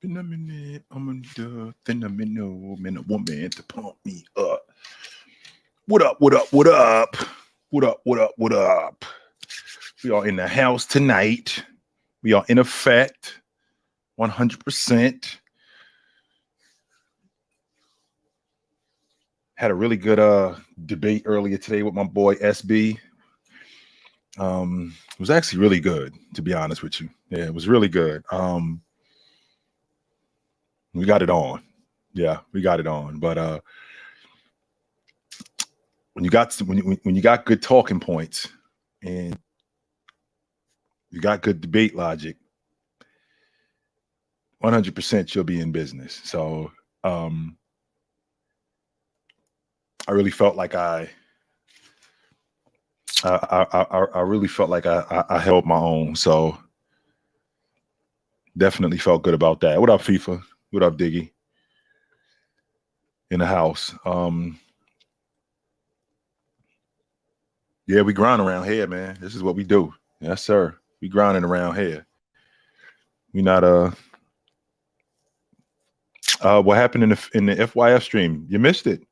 Been a minute, I'm in the thin a minute, a woman to pump me up. What up, what up, what up? What up, what up, what up? We are in the house tonight. We are in effect, 100%. Had a really good debate earlier today with my boy SB. It was actually really good, to be honest with you. Yeah, it was really good. We got it on. Yeah, we got it on. But when you got good talking points and you got good debate logic, 100% you'll be in business. So I really felt like I really felt like I held my own. So definitely felt good about that. What up, FIFA? What up, Diggy? In the house. Yeah, we grind around here, man. This is what we do. Yes, sir. We grinding around here. We not what happened in the FYF stream? You missed it.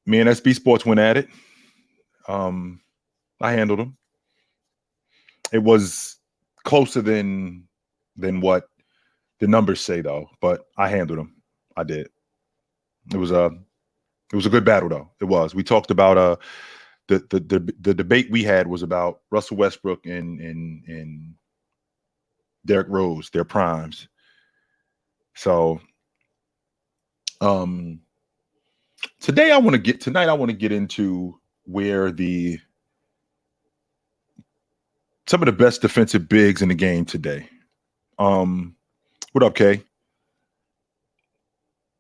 Me and SB Sports went at it. I handled them. It was closer than what the numbers say, though. But I handled them. I did. It was a good battle, though. It was. We talked about the debate we had was about Russell Westbrook and Derrick Rose, their primes. So tonight I want to get into where some of the best defensive bigs in the game today. What up, Kay?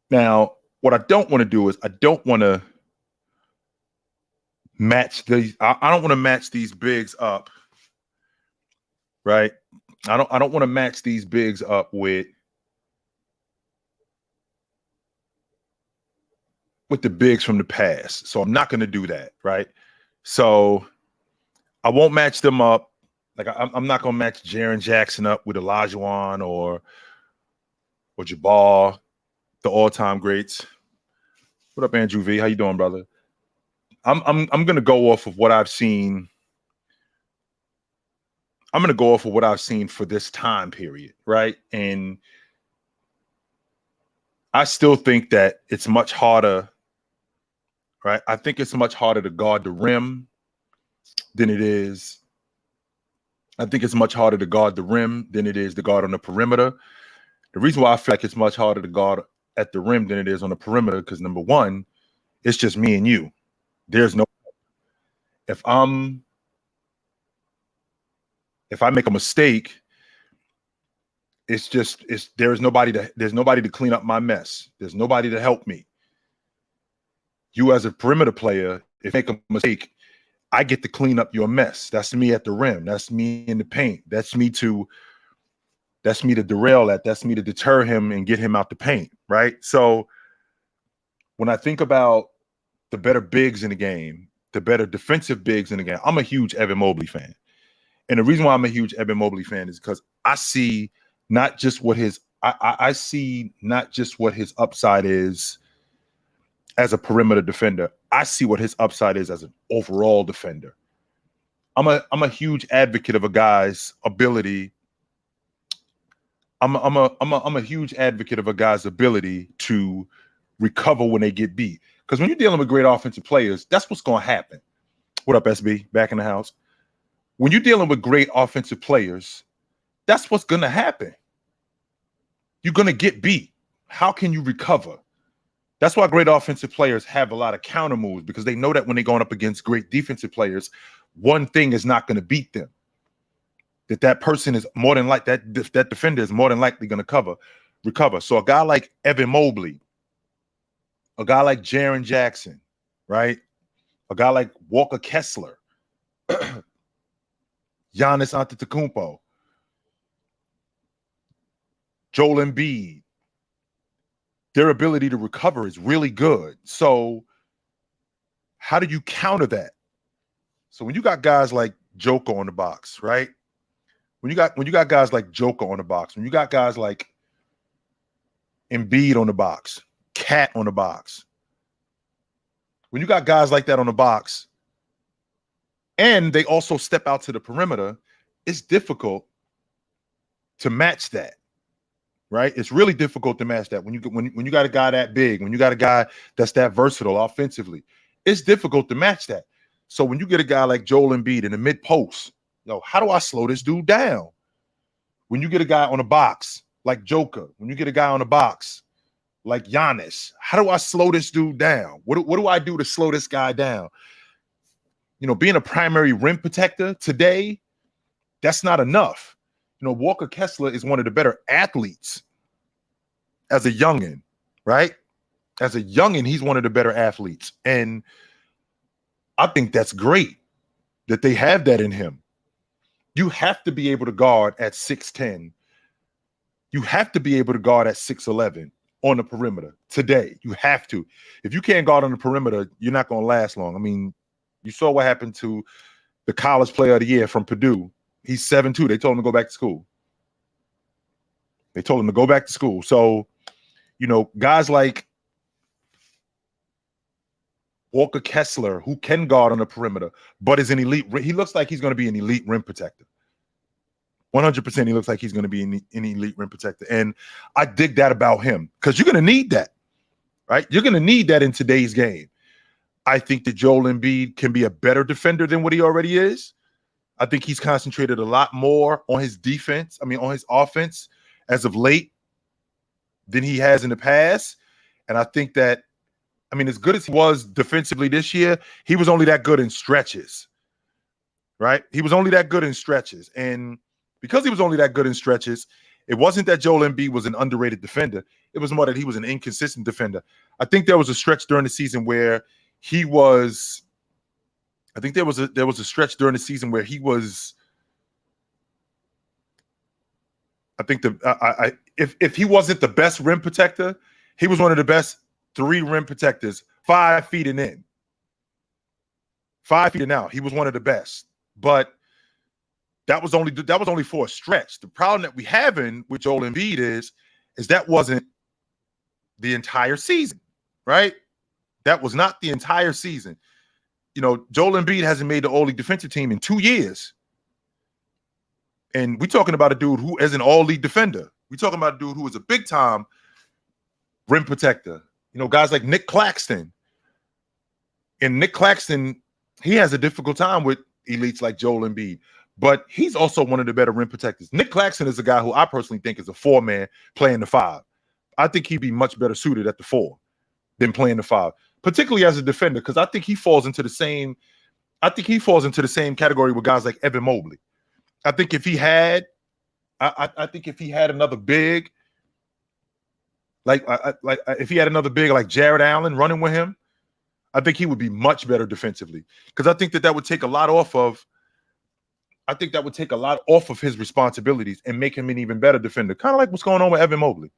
Now, what I don't want to do is I don't want to match these. I don't want to match these bigs up, right? I don't want to match these bigs up with the bigs from the past. So I'm not going to do that, right? So I won't match them up. Like I'm not going to match Jaren Jackson up with Olajuwon or Jabbar, the all-time greats. What up, Andrew V? How you doing, brother? I'm going to go off of what I've seen. I'm going to go off of what I've seen for this time period, right? And I still think that it's much harder, right? I think it's much harder to guard the rim than it is. I think it's much harder to guard the rim than it is to guard on the perimeter. The reason why I feel like it's much harder to guard at the rim than it is on the perimeter, because number one, it's just me and you. There's no, if I make a mistake, there's nobody to clean up my mess. There's nobody to help me. You as a perimeter player, if you make a mistake, I get to clean up your mess. That's me at the rim. That's me in the paint. That's me to derail that. That's me to deter him and get him out the paint, right? So when I think about the better bigs in the game, the better defensive bigs in the game, I'm a huge Evan Mobley fan. And the reason why I'm a huge Evan Mobley fan is because I see not just what his upside is as a perimeter defender. I see what his upside is as an overall defender. I'm a huge advocate of a guy's ability. I'm a huge advocate of a guy's ability to recover when they get beat. Because when you're dealing with great offensive players, that's what's going to happen. What up, SB? Back in the house. When you're dealing with great offensive players, that's what's going to happen. You're going to get beat. How can you recover? That's why great offensive players have a lot of counter moves, because they know that when they're going up against great defensive players, one thing is not going to beat them. That person is more than like that defender is more than likely going to recover. So a guy like Evan Mobley, a guy like Jaren Jackson, right? A guy like Walker Kessler, Giannis Antetokounmpo, Joel Embiid, their ability to recover is really good. So how do you counter that? So when you got guys like Joker on the box, right? when you got guys like Joker on the box, when you got guys like Embiid on the box, Cat on the box, when you got guys like that on the box, and they also step out to the perimeter, it's difficult to match that, right? It's really difficult to match that when you got a guy that big, when you got a guy that's that versatile offensively, it's difficult to match that. So when you get a guy like Joel Embiid in the mid post, how do I slow this dude down? When you get a guy on a box like Joker, when you get a guy on a box like Giannis, how do I slow this dude down? What do I do to slow this guy down? Being a primary rim protector today, that's not enough. Walker Kessler is one of the better athletes as a youngin, right? As a youngin, he's one of the better athletes. And I think that's great that they have that in him. You have to be able to guard at 6'10". You have to be able to guard at 6'11" on the perimeter today. You have to. If you can't guard on the perimeter, you're not going to last long. I mean, you saw what happened to the college player of the year from Purdue. He's 7'2". They told him to go back to school. They told him to go back to school. So, guys like Walker Kessler, who can guard on the perimeter, but is an elite. He looks like he's going to be an elite rim protector. 100% he looks like he's going to be an elite rim protector. And I dig that about him because you're going to need that, right? You're going to need that in today's game. I think that Joel Embiid can be a better defender than what he already is. I think he's concentrated a lot more on his defense, on his offense as of late than he has in the past. And I think that, as good as he was defensively this year, he was only that good in stretches, right? He was only that good in stretches. And because he was only that good in stretches, it wasn't that Joel Embiid was an underrated defender. It was more that he was an inconsistent defender. I think there was a stretch during the season where he was – I think there was a stretch during the season where he was – I think if he wasn't the best rim protector, he was one of the best 3 rim protectors, 5 feet and in. 5 feet and out. He was one of the best. But that was only for a stretch. The problem that we have with Joel Embiid is that wasn't the entire season, right? That was not the entire season. Joel Embiid hasn't made the all-league defensive team in 2 years. And we're talking about a dude who is an all-league defender. We're talking about a dude who is a big-time rim protector. Guys like Nick Claxton. And Nick Claxton, he has a difficult time with elites like Joel Embiid. But he's also one of the better rim protectors. Nick Claxton is a guy who I personally think is a 4-man playing the 5. I think he'd be much better suited at the 4 than playing the 5, particularly as a defender, because I think he falls into the same category with guys like Evan Mobley. I think if he had another big, if he had another big like Jared Allen running with him, I think he would be much better defensively. Because I think that would take a lot off of. I think that would take a lot off of his responsibilities and make him an even better defender. Kind of like what's going on with Evan Mobley.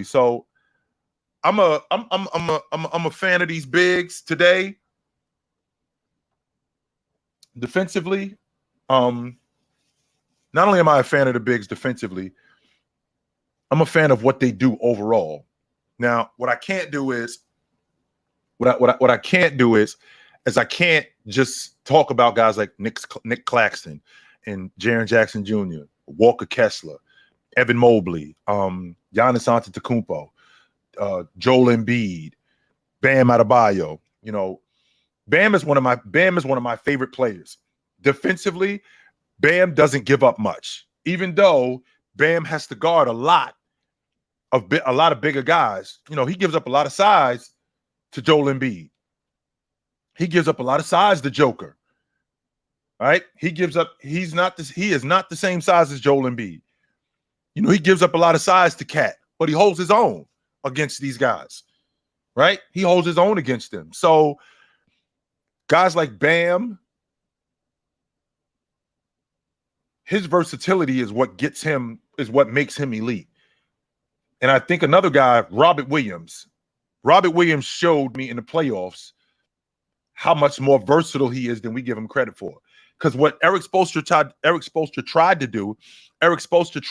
So I'm a fan of these bigs today. Defensively, not only am I a fan of the bigs defensively, I'm a fan of what they do overall. Now, what I can't do is I can't just talk about guys like Nick Claxton and Jaren Jackson Jr., Walker Kessler, Evan Mobley, Giannis Antetokounmpo, Joel Embiid, Bam Adebayo. Bam is one of my favorite players. Defensively, Bam doesn't give up much, even though Bam has to guard a lot of bigger guys. He gives up a lot of size to Joel Embiid. He gives up a lot of size to Joker. Right? He is not the same size as Joel Embiid. He gives up a lot of size to Cat, but he holds his own against these guys. Right? He holds his own against them. So guys like Bam, his versatility is what makes him elite. And I think another guy, Robert Williams showed me in the playoffs how much more versatile he is than we give him credit for. Because what Eric Spoelstra tried to do, Eric Spoelstra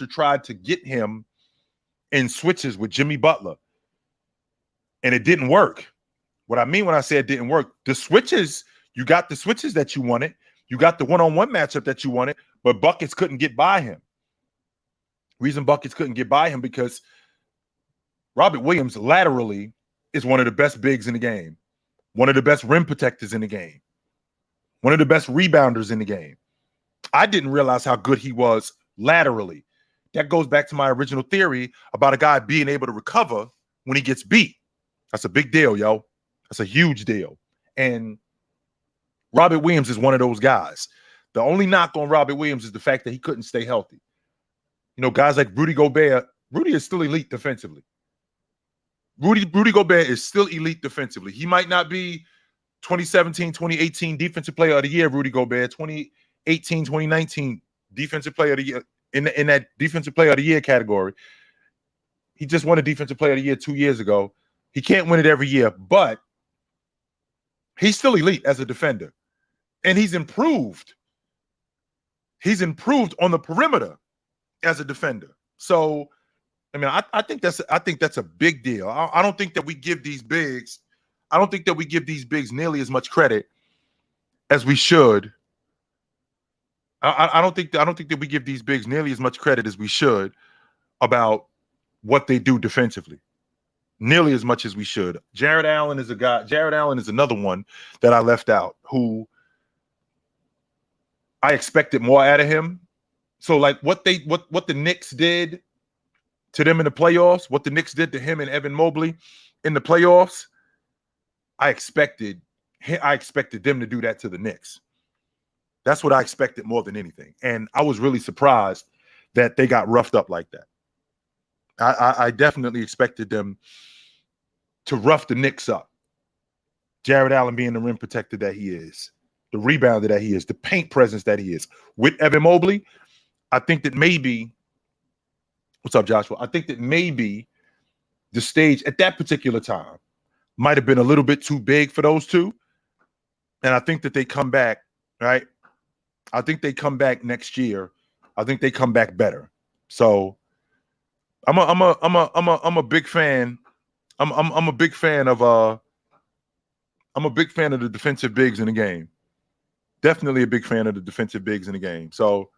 tried to get him in switches with Jimmy Butler, and it didn't work. What I mean when I say it didn't work, the switches, you got the switches that you wanted, you got the one-on-one matchup that you wanted, but buckets couldn't get by him. Reason buckets couldn't get by him because Robert Williams laterally is one of the best bigs in the game, one of the best rim protectors in the game, one of the best rebounders in the game. I didn't realize how good he was laterally. That goes back to my original theory about a guy being able to recover when he gets beat. That's a big deal, yo. That's a huge deal. And Robert Williams is one of those guys. The only knock on Robert Williams is the fact that he couldn't stay healthy. You know, guys like Rudy Gobert, Rudy is still elite defensively. Rudy Gobert is still elite defensively. He might not be 2017, 2018 Defensive Player of the Year, Rudy Gobert, 2018, 2019 Defensive Player of the Year, in that Defensive Player of the Year category. He just won a Defensive Player of the Year 2 years ago. He can't win it every year, but he's still elite as a defender. And he's improved. He's improved on the perimeter as a defender. So, I mean, I think that's a big deal. I don't think that we give these bigs, nearly as much credit as we should. I don't think that we give these bigs nearly as much credit as we should about what they do defensively. Nearly as much as we should. Jared Allen is another one that I left out who I expected more out of him. So like what the Knicks did to them in the playoffs, what the Knicks did to him and Evan Mobley in the playoffs, I expected them to do that to the Knicks. That's what I expected more than anything. And I was really surprised that they got roughed up like that. I definitely expected them to rough the Knicks up. Jared Allen being the rim protector that he is, the rebounder that he is, the paint presence that he is. With Evan Mobley, I think that maybe, what's up, Joshua? I think that maybe the stage at that particular time might have been a little bit too big for those two. And I think that they come back, right? I think they come back next year. I think they come back better. So I'm a big fan. I'm a big fan of the defensive bigs in the game. Definitely a big fan of the defensive bigs in the game. So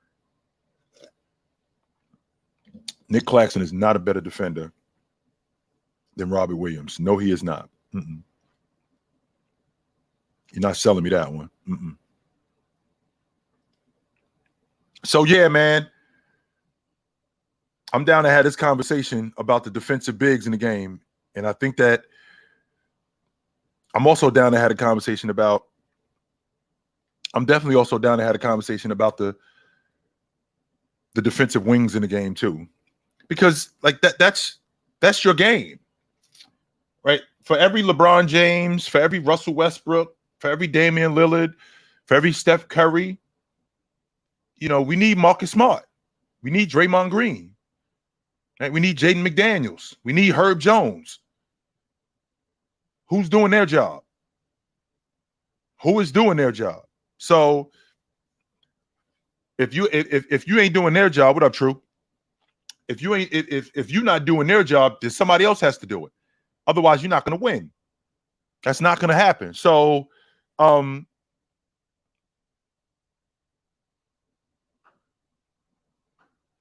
Nick Claxton is not a better defender than Robbie Williams. No, he is not. You're not selling me that one. So yeah, man, I'm down to have this conversation about the defensive bigs in the game. And I think that I'm also down to have a conversation about, I'm definitely also down to have a conversation about the defensive wings in the game too. Because like that's your game, right? For every LeBron James, for every Russell Westbrook, for every Damian Lillard, for every Steph Curry, you know, we need Marcus Smart. We need Draymond Green. Right? We need Jaden McDaniels. We need Herb Jones. Who's doing their job? Who is doing their job? So if you ain't doing their job, what up, True? If you're not doing their job, then somebody else has to do it. Otherwise, you're not going to win. That's not going to happen. So, I'm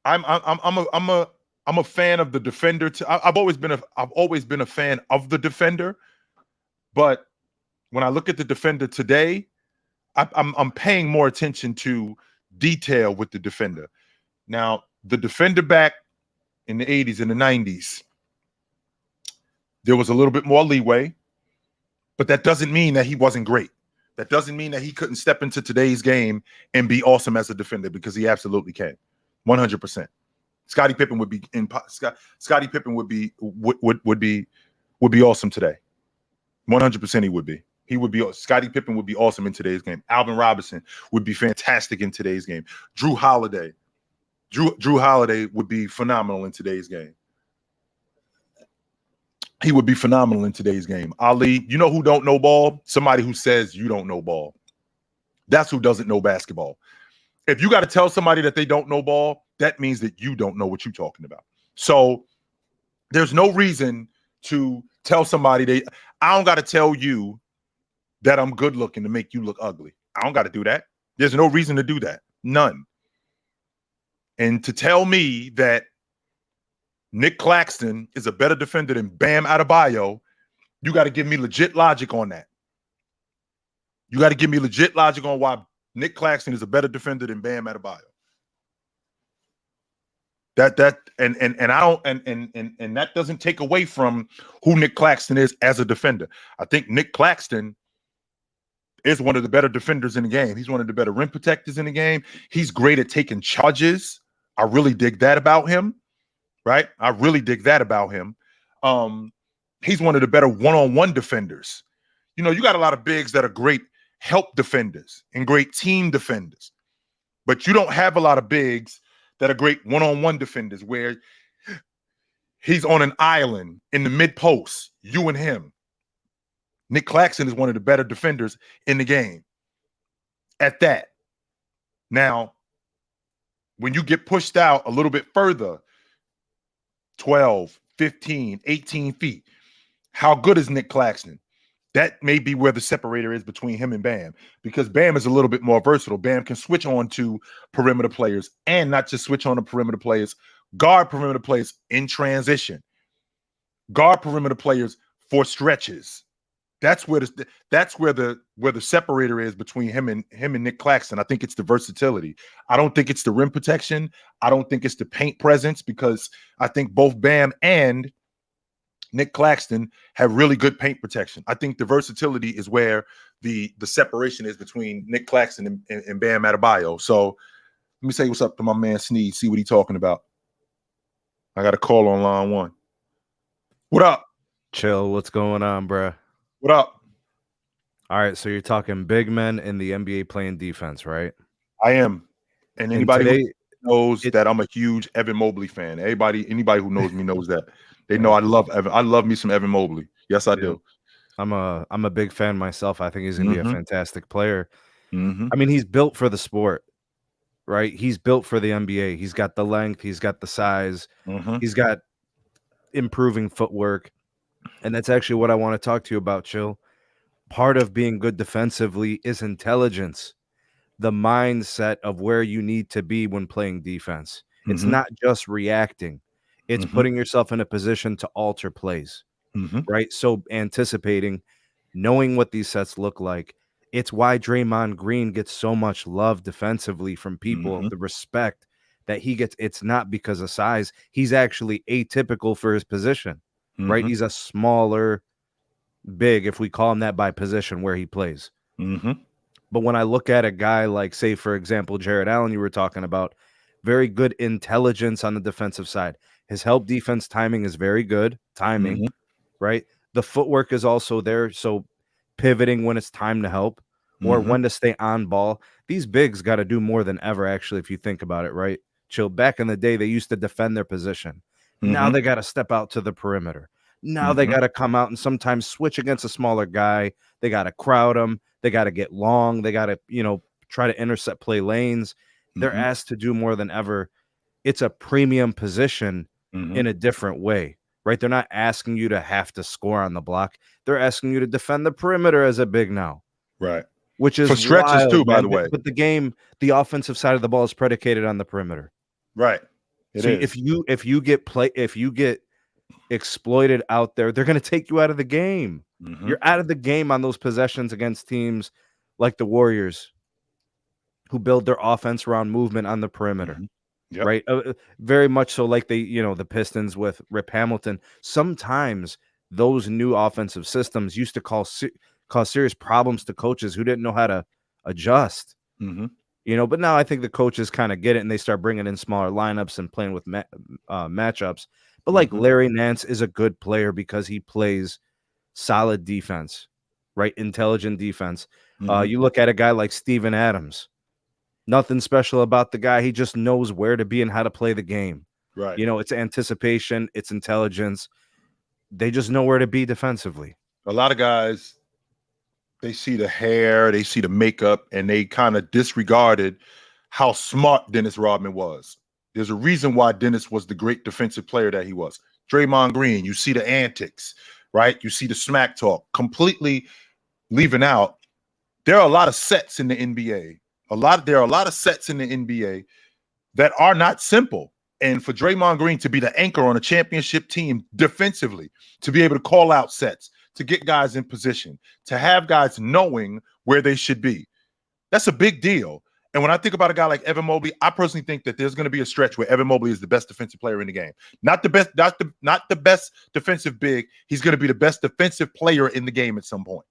a fan of the defender. I've always been a fan of the defender, but when I look at the defender today, I'm paying more attention to detail with the defender. Now, the defender back in the 80s and the 90s, there was a little bit more leeway, but that doesn't mean that he wasn't great. That doesn't mean that he couldn't step into today's game and be awesome as a defender, because he absolutely can. 100%. Scottie Pippen would be awesome today. 100% he would be. Scottie Pippen would be awesome in today's game. Alvin Robinson would be fantastic in today's game. Drew Holiday would be phenomenal in today's game. He would be phenomenal in today's game. Ali, you know who don't know ball? Somebody who says you don't know ball. That's who doesn't know basketball. If you got to tell somebody that they don't know ball, that means that you don't know what you're talking about. So there's no reason to tell somebody I don't got to tell you that I'm good looking to make you look ugly. I don't got to do that. There's no reason to do that. None. And to tell me that Nick Claxton is a better defender than Bam Adebayo, you got to give me legit logic on that. You got to give me legit logic on why Nick Claxton is a better defender than Bam Adebayo. And that doesn't take away from who Nick Claxton is as a defender. I think Nick Claxton is one of the better defenders in the game. He's one of the better rim protectors in the game. He's great at taking charges. I really dig that about him, right? I really dig that about him. He's one of the better one-on-one defenders. You know, you got a lot of bigs that are great help defenders and great team defenders, but you don't have a lot of bigs that are great one-on-one defenders where he's on an island in the mid-post, you and him. Nick Claxton is one of the better defenders in the game at that. Now, when you get pushed out a little bit further, 12, 15, 18 feet, how good is Nick Claxton? That may be where the separator is between him and Bam, because Bam is a little bit more versatile. Bam can switch on to perimeter players and not just switch on to perimeter players, guard perimeter players in transition, guard perimeter players for stretches. That's where the separator is between him and Nick Claxton. I think it's the versatility. I don't think it's the rim protection. I don't think it's the paint presence, because I think both Bam and Nick Claxton have really good paint protection. I think the versatility is where the separation is between Nick Claxton and Bam Adebayo. So let me say what's up to my man Sneed, see what he's talking about. I got a call on line one. What up? Chill, what's going on, bruh? What up? All right, so you're talking big men in the NBA playing defense, right? I am. And anybody who knows that I'm a huge Evan Mobley fan. Anybody who knows me knows that. They know I love Evan. I love me some Evan Mobley. Yes, I do. I'm a big fan myself. I think he's going to be a fantastic player. Mm-hmm. I mean, he's built for the sport, right? He's built for the NBA. He's got the length. He's got the size. Mm-hmm. He's got improving footwork. And that's actually what I want to talk to you about, Chill. Part of being good defensively is intelligence, the mindset of where you need to be when playing defense. It's not just reacting. It's putting yourself in a position to alter plays, right? So anticipating, knowing what these sets look like. It's why Draymond Green gets so much love defensively from people, the respect that he gets. It's not because of size. He's actually atypical for his position, right? He's a smaller big, if we call him that by position where he plays. But when I look at a guy like, say, for example, Jared Allen, you were talking about, very good intelligence on the defensive side. His help defense timing is very good. Timing, right? The footwork is also there. So pivoting when it's time to help or when to stay on ball. These bigs got to do more than ever, actually, if you think about it, right? Chill. Back in the day, they used to defend their position. Now they got to step out to the perimeter. Now they got to come out and sometimes switch against a smaller guy. They got to crowd him. They got to get long. They got to, try to intercept play lanes. They're asked to do more than ever. It's a premium position in a different way, right? They're not asking you to have to score on the block. They're asking you to defend the perimeter as a big now. Right. Which is for stretches wild, too, by man. the way. But the offensive side of the ball is predicated on the perimeter. Right. So if you get exploited out there, they're going to take you out of the game. You're out of the game on those possessions against teams like the Warriors, who build their offense around movement on the perimeter. Right? Very much so like the Pistons with Rip Hamilton. Sometimes those new offensive systems used to cause serious problems to coaches who didn't know how to adjust. But now I think the coaches kind of get it and they start bringing in smaller lineups and playing with matchups. But like Larry Nance is a good player because he plays solid defense, right? Intelligent defense. You look at a guy like Steven Adams. Nothing special about the guy. He just knows where to be and how to play the game. Right. It's anticipation. It's intelligence. They just know where to be defensively. A lot of guys They see the hair, they see the makeup, and they kind of disregarded how smart Dennis Rodman was. There's a reason why Dennis was the great defensive player that he was. Draymond Green, you see the antics, right? You see the smack talk, completely leaving out. There are a lot of sets in the NBA. There are a lot of sets in the NBA that are not simple. And for Draymond Green to be the anchor on a championship team defensively, to be able to call out sets, to get guys in position, to have guys knowing where they should be, that's a big deal. And when I think about a guy like Evan Mobley, I personally think that there's going to be a stretch where Evan Mobley is the best defensive player in the game. Not the best, not the best defensive big. He's going to be the best defensive player in the game at some point.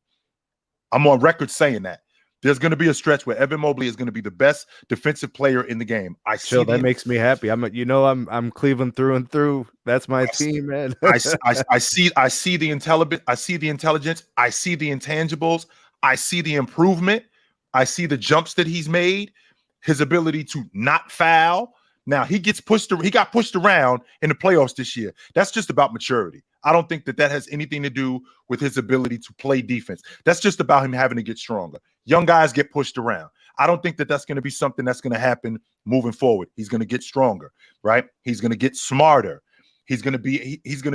I'm on record saying that. There's going to be a stretch where Evan Mobley is going to be the best defensive player in the game. Chill, that makes me happy. I'm Cleveland through and through. That's my team, man. I see the intelligence. I see the intelligence. I see the intangibles. I see the improvement. I see the jumps that he's made. His ability to not foul. Now he got pushed around in the playoffs this year. That's just about maturity. I don't think that has anything to do with his ability to play defense. That's just about him having to get stronger. Young guys get pushed around. I don't think that that's going to be something that's going to happen moving forward. He's going to get stronger, right? He's going to get smarter. He's going to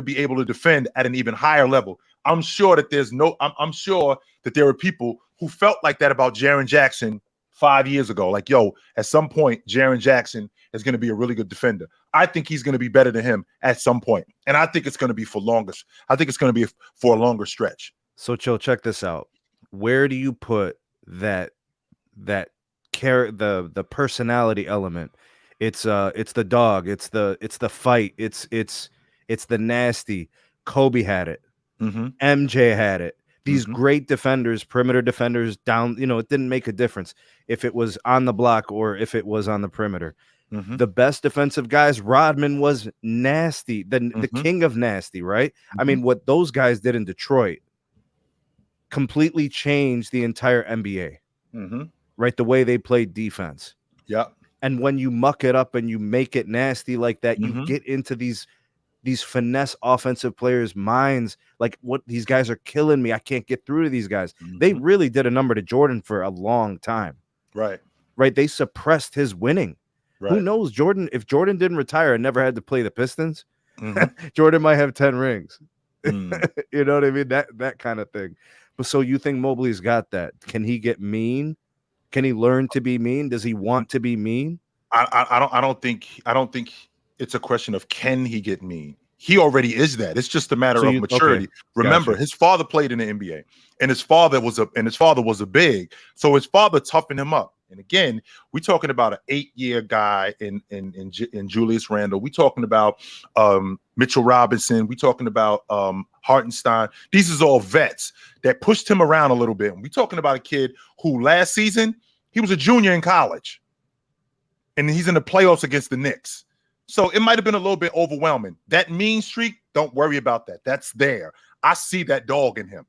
be able to defend at an even higher level. I'm sure that I'm sure that there are people who felt like that about Jaren Jackson 5 years ago. Like, yo, at some point, Jaren Jackson is going to be a really good defender. I think he's going to be better than him at some point. And I think it's going to be for a longer stretch. So, Chill, check this out. Where do you put the personality element? It's the dog, it's the fight, it's the nasty. Kobe had it. Mm-hmm. MJ had it. These great defenders, perimeter defenders down, it didn't make a difference if it was on the block or if it was on the perimeter. Mm-hmm. The best defensive guys, Rodman was nasty, the king of nasty, right? I mean, what those guys did in Detroit completely changed the entire NBA, right? The way they played defense. Yeah. And when you muck it up and you make it nasty like that, you get into these finesse offensive players' minds. Like, what, these guys are killing me. I can't get through to these guys. They really did a number to Jordan for a long time. Right. They suppressed his winning. Right. Who knows, Jordan? If Jordan didn't retire and never had to play the Pistons, Jordan might have 10 rings. You know what I mean? That kind of thing. But so you think Mobley's got that? Can he get mean? Can he learn to be mean? Does he want to be mean? I don't think it's a question of can he get mean. He already is that. It's just a matter of maturity. Okay. Remember, his father played in the NBA, and his father was a big. So his father toughened him up. And again, we're talking about an 8-year guy in Julius Randle. We're talking about Mitchell Robinson. We're talking about Hartenstein. These is all vets that pushed him around a little bit. And we're talking about a kid who last season, he was a junior in college. And he's in the playoffs against the Knicks. So it might have been a little bit overwhelming. That mean streak, don't worry about that. That's there. I see that dog in him.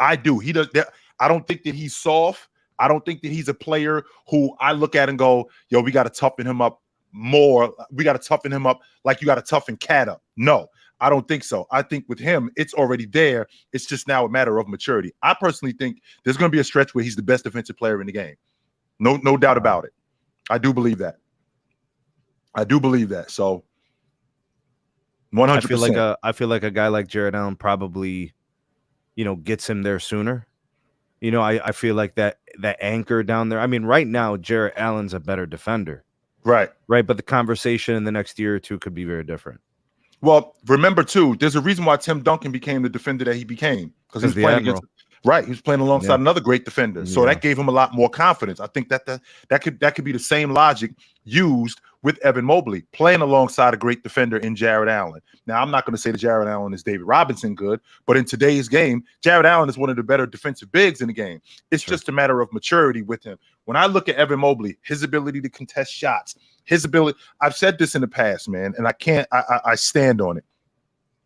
I do. He does that. I don't think that he's soft. I don't think that he's a player who I look at and go, yo, we got to toughen him up more. We got to toughen him up like you got to toughen Cat up. No, I don't think so. I think with him, it's already there. It's just now a matter of maturity. I personally think there's going to be a stretch where he's the best defensive player in the game. No doubt about it. I do believe that. So 100%. I feel like a guy like Jared Allen probably, gets him there sooner. I feel like that anchor down there. I mean, right now, Jared Allen's a better defender. Right. But the conversation in the next year or two could be very different. Well, remember too, there's a reason why Tim Duncan became the defender that he became, because he was playing against. Right, he was playing alongside another great defender, so that gave him a lot more confidence. I think that could be the same logic used with Evan Mobley, playing alongside a great defender in Jared Allen. Now, I'm not going to say that Jared Allen is David Robinson good, but in today's game, Jared Allen is one of the better defensive bigs in the game. It's just a matter of maturity with him. When I look at Evan Mobley, his ability to contest shots, his ability, I've said this in the past, man, and I stand on it.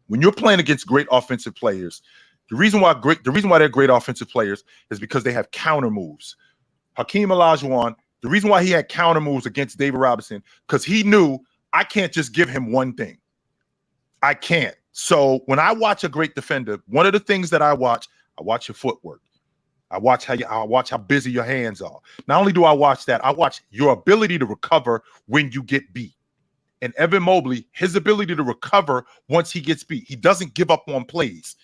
When you're playing against great offensive players, the reason why they're great offensive players is because they have counter moves. Hakeem Olajuwon, the reason why he had counter moves against David Robinson, because he knew I can't just give him one thing. I can't. So when I watch a great defender, one of the things that I watch your footwork. I watch how busy your hands are. Not only do I watch that, I watch your ability to recover when you get beat. And Evan Mobley, his ability to recover once he gets beat. He doesn't give up on plays.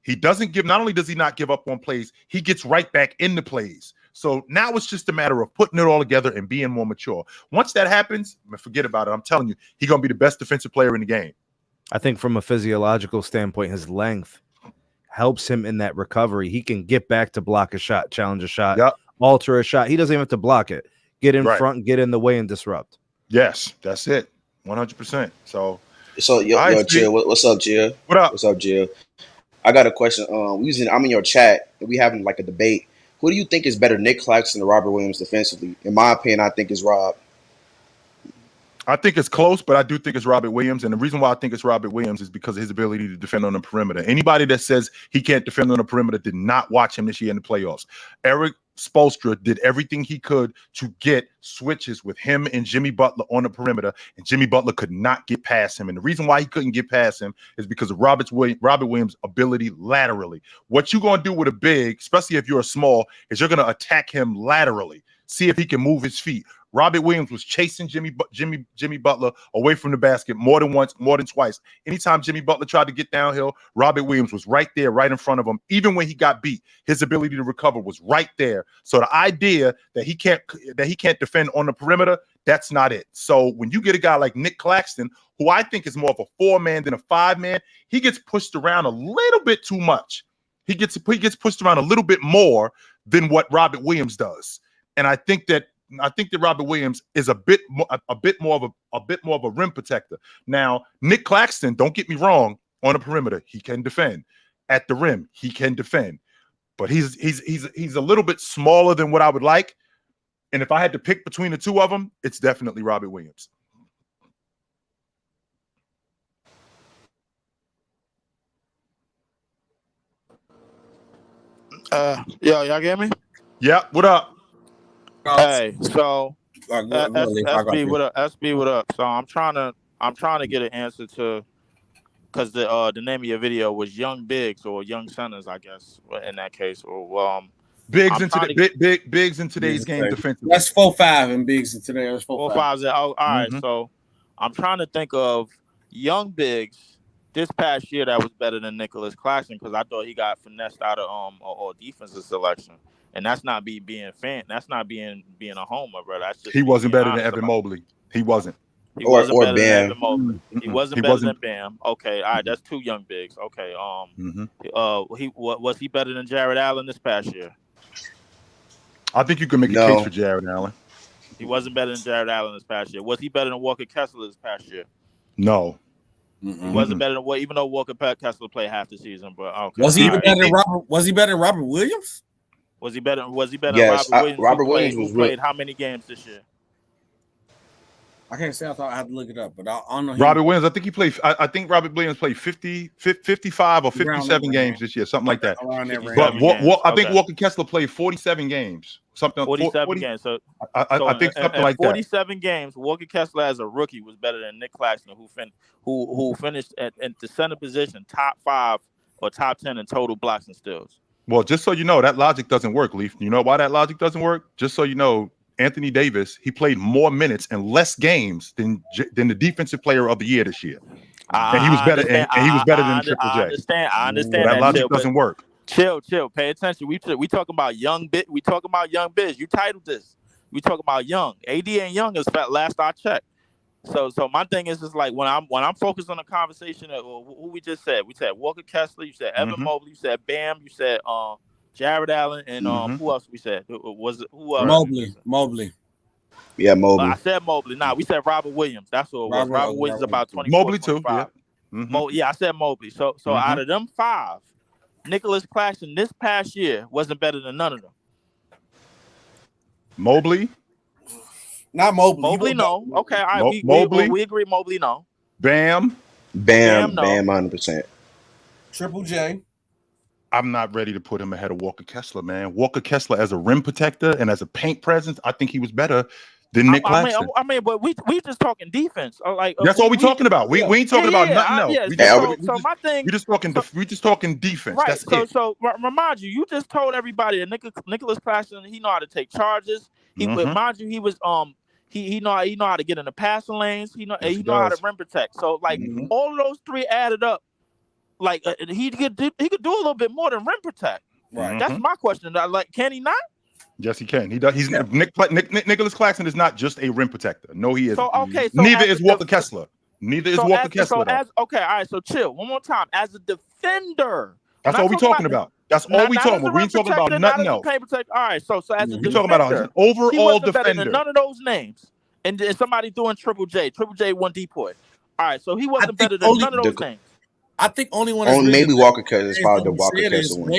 Not only does he not give up on plays, he gets right back into plays. So now it's just a matter of putting it all together and being more mature. Once that happens, forget about it. I'm telling you, he's going to be the best defensive player in the game. I think from a physiological standpoint, his length helps him in that recovery. He can get back to block a shot, challenge a shot, alter a shot. He doesn't even have to block it. Get in front, get in the way, and disrupt. Yes, that's it. 100%. So yo, Jill, what's up, Jill? What up? What's up, Jill? I got a question. I'm in your chat, and we having like a debate. Who do you think is better, Nick Claxton or Robert Williams defensively? In my opinion, I think it's Rob. I think it's close, but I do think it's Robert Williams. And the reason why I think it's Robert Williams is because of his ability to defend on the perimeter. Anybody that says he can't defend on the perimeter did not watch him this year in the playoffs. Eric Spoelstra did everything he could to get switches with him and Jimmy Butler on the perimeter, and Jimmy Butler could not get past him. And the reason why he couldn't get past him is because of Robert Williams' ability laterally. What you're going to do with a big, especially if you're a small, is you're going to attack him laterally. See if he can move his feet. Robert Williams was chasing Jimmy Butler away from the basket more than once, more than twice. Anytime Jimmy Butler tried to get downhill, Robert Williams was right there, right in front of him. Even when he got beat, his ability to recover was right there. So the idea that he can't defend on the perimeter, that's not it. So when you get a guy like Nick Claxton, who I think is more of a 4-man than a 5-man, he gets pushed around a little bit too much. He gets pushed around a little bit more than what Robert Williams does. And I think that Robert Williams is a bit more of a rim protector. Now, Nick Claxton, don't get me wrong, on the perimeter, he can defend. At the rim, he can defend. But he's a little bit smaller than what I would like. And if I had to pick between the two of them, it's definitely Robert Williams. Y'all get me? Yeah, what up? Hey, so SB, what up? SB, what up? So I'm trying to get an answer to, because the name of your video was Young Bigs or Young Centers, I guess, in that case. Or Bigs in today's game defensively. That's 4-5 and Bigs in today. That's 4-5. All right. So I'm trying to think of young bigs this past year that was better than Nicholas Claxton, because I thought he got finessed out of or defensive selection. And that's not being a fan. That's not being a homer, bro. That's just he wasn't better than Evan Mobley. He wasn't. He wasn't better than Evan Mobley. He wasn't better than Bam. Okay, all right, that's two young bigs. Okay, was he better than Jared Allen this past year? I think you can make a case for Jared Allen. He wasn't better than Jared Allen this past year. Was he better than Walker Kessler this past year? No. He wasn't better than even though Walker Kessler played half the season, but okay. Was he even better than Robert? Was he better than Robert Williams? Was he better? Yes, than Robert Williams? Robert Williams was played how many games this year? I can't say. I thought I had to look it up, but I don't know. Robert Williams, I think he played. I think Robert Williams played 55 or 57 games this year, something like that. But I think Walker Kessler played 47 games, something. 47 games. So I think something like 47 games. Walker Kessler as a rookie was better than Nick Claxton, who finished at the center position, top 5 or top 10 in total blocks and steals. Well, just so you know, that logic doesn't work, Leaf. You know why that logic doesn't work? Just so you know, Anthony Davis, he played more minutes and less games than the defensive player of the year this year. And he was better and he was better than Triple J. I understand that logic doesn't work. Chill. Pay attention. We talking about young bit. We talking about young biz. You titled this. We talking about young. AD and young is last I checked. So my thing is just like when I'm focused on the conversation of who we just said. We said Walker Kessler. You said Evan Mobley. You said Bam. You said Jared Allen and who else we said? Who else? Mobley. Yeah, Mobley. I said Mobley. Nah, we said Robert Williams. That's what it was. Robert Williams is about 24. Mobley too. Yeah. I said Mobley. So out of them 5, Nicholas Claxton this past year wasn't better than none of them. Mobley. Not Mobley. Mobley, no. Okay, all right. Mobley. We agree. Mobley, no. Bam, 100%. Triple J. I'm not ready to put him ahead of Walker Kessler, man. Walker Kessler as a rim protector and as a paint presence, I think he was better than Nick Claxton. I mean, but we just talking defense. That's all we talking about. We ain't talking about nothing else. My thing. We just talking defense. Right. That's it. So remind you just told everybody that Nicholas Claxton, he know how to take charges. Mind you, he was he know how to get in the passing lanes. He know how to rim protect. So like all of those three added up, like he could do a little bit more than rim protect. Right. That's my question. Like, can he not? Yes, he can. He does. He's Nicholas Claxton is not just a rim protector. No, he isn't. So neither is Walker Kessler. Neither is Walker Kessler. Okay, all right. So chill. One more time. As a defender, that's all we talking about. That's all we talking about. We ain't talking about nothing else. All right. So as a defender, we talking about an overall defender. Better than none of those names. And somebody doing Triple J one depoy. All right. So he wasn't better than none of those names. I think only one. Maybe Walker Kessler is probably the Walker Kessler one.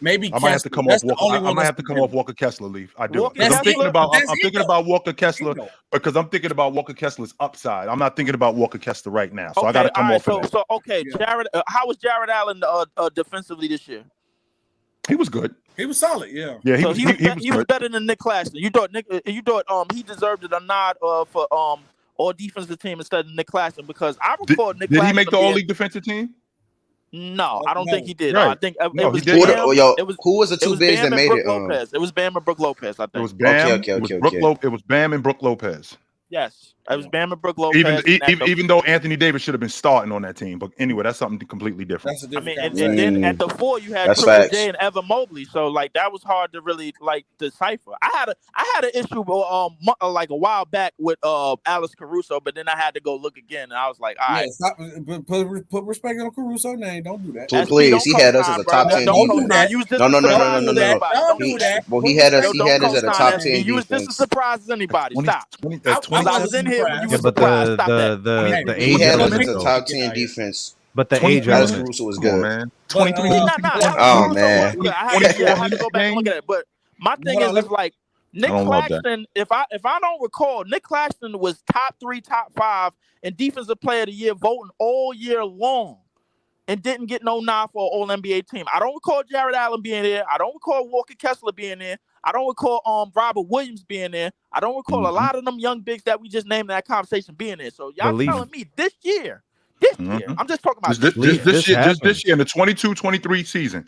Maybe I might have to come off Walker. I might have to come off Walker Kessler, Leaf. I do. I'm thinking about Walker Kessler because I'm thinking about Walker Kessler's upside. I'm not thinking about Walker Kessler right now, so I got to come off. So Jared, how was Jared Allen defensively this year? He was good. He was solid. Yeah. Yeah. He was better than Nick Claxton. You thought he deserved a nod for all defensive team instead of Nick Claxton because I recall Nick. Did he make the all-league defensive team? No, I don't think he did. Right. I think it was who was the two bigs that made it? It was Bam and Brook Lopez. I think it was Bam. Okay. It was Bam and Brook Lopez. Yes, it was Bam and Brook Lopez. Even though Anthony Davis should have been starting on that team, but anyway, that's something completely different. And then at the 4 you had Triple J and Evan Mobley, so like that was hard to really like decipher. I had an issue like a while back with Alex Caruso, but then I had to go look again, and I was like, all right, put respect on Caruso's name. Don't do that. Please, he had us as a top 10. Don't do that. No. He had us at a top 10. You was just as surprised as anybody. Stop. I was in here when you was but surprised. the age he had us element. as a top 10 defense. But the age Alex element. Caruso was good, man. 23. Oh man. I had to go back and look at it. But my thing is like Nick Claxton. If I don't recall, Nick Claxton was top 3, top 5 in defensive player of the year voting all year long, and didn't get no nod for an All NBA team. I don't recall Jared Allen being there. I don't recall Walker Kessler being there. I don't recall Robert Williams being there. I don't recall a lot of them young bigs that we just named in that conversation being there. So y'all telling me this year, I'm just talking about this year in the 22-23 season.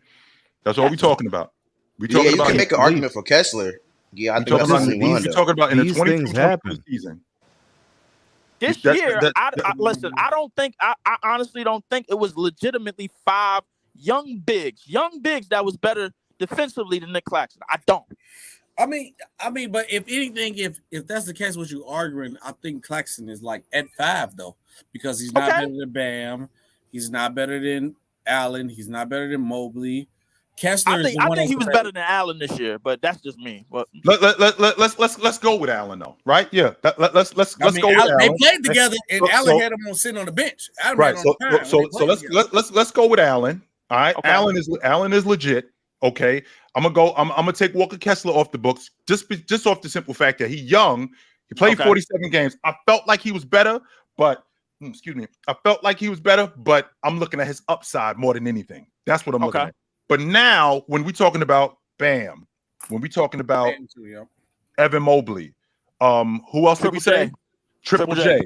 That's all we're talking about. You can make an argument for Kessler. Yeah, I think that's only one. We're talking about in the 22-23 season. This year, listen, I honestly don't think it was legitimately 5 young bigs that was better defensively than Nick Claxton. I don't. I mean, but if anything, if that's the case, what you're arguing, I think Claxton is like at 5 though, because he's not better than Bam, he's not better than Allen, he's not better than Mobley. Kessler, I think he was better than Allen this year, but that's just me. But let's go with Allen though, right? Yeah, let's go with Allen. They played together, and Allen had him on sitting on the bench. Right. So let's go with Allen. All right, okay. Allen is legit. Okay, I'm gonna take Walker Kessler off the books just off the simple fact that he's young. He played 47 games. I felt like he was better, but I'm looking at his upside more than anything. That's what I'm looking at. But now, when we're talking about Bam, when we're talking about Evan Mobley, who else did we say? Triple J.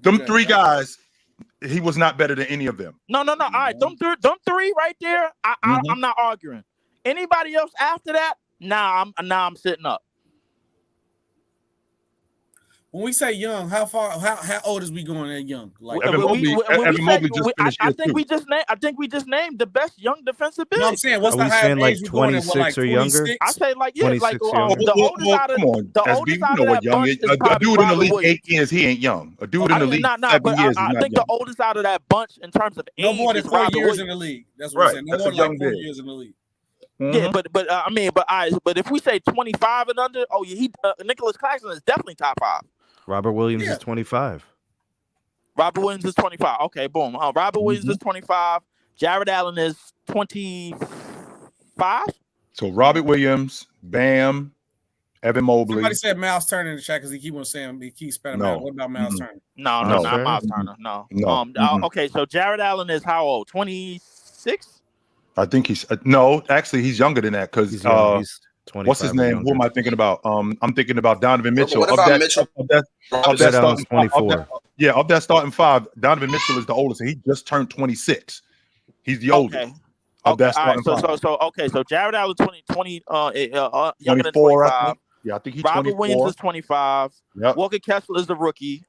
Them 3 guys, he was not better than any of them. No. All right, them three right there, I'm not arguing. Anybody else after that? I'm sitting up. When we say young, how old is we going at young? Like Evan Mobley just finished. I think we just named the best young defensive big. No, I'm saying what's the highest like age 26 or younger? I say like the oldest out of that bunch is a dude in the league 8 years, he ain't young. A dude in the league 7 years, I think the oldest out of that bunch in terms of age, no more than 4 years in the league. That's what I'm saying. No more than like 4 years in the league. Yeah, but if we say 25 and under, Nicholas Claxton is definitely top 5. Robert Williams is 25. Robert Williams is 25. Okay, boom. Robert Williams is 25. Jared Allen is 25. So Robert Williams, Bam, Evan Mobley. Somebody said Miles Turner in the chat because he keeps on saying he keeps spelling out. What about Miles Turner? No, not Miles Turner. No. Okay, so Jared Allen is how old? 26? I think he's no. Actually, he's younger than that because What's his name? Who am I thinking about? I'm thinking about Donovan Mitchell. What about Mitchell? Of that starting 24. Of that starting 5, Donovan Mitchell is the oldest, and he just turned 26. He's the oldest. Of that starting 5. So Jared Allen 20 younger than 24, 25. I think. Yeah, I think he's Robert 24. Williams is 25. Yep. Walker Kessler is the rookie.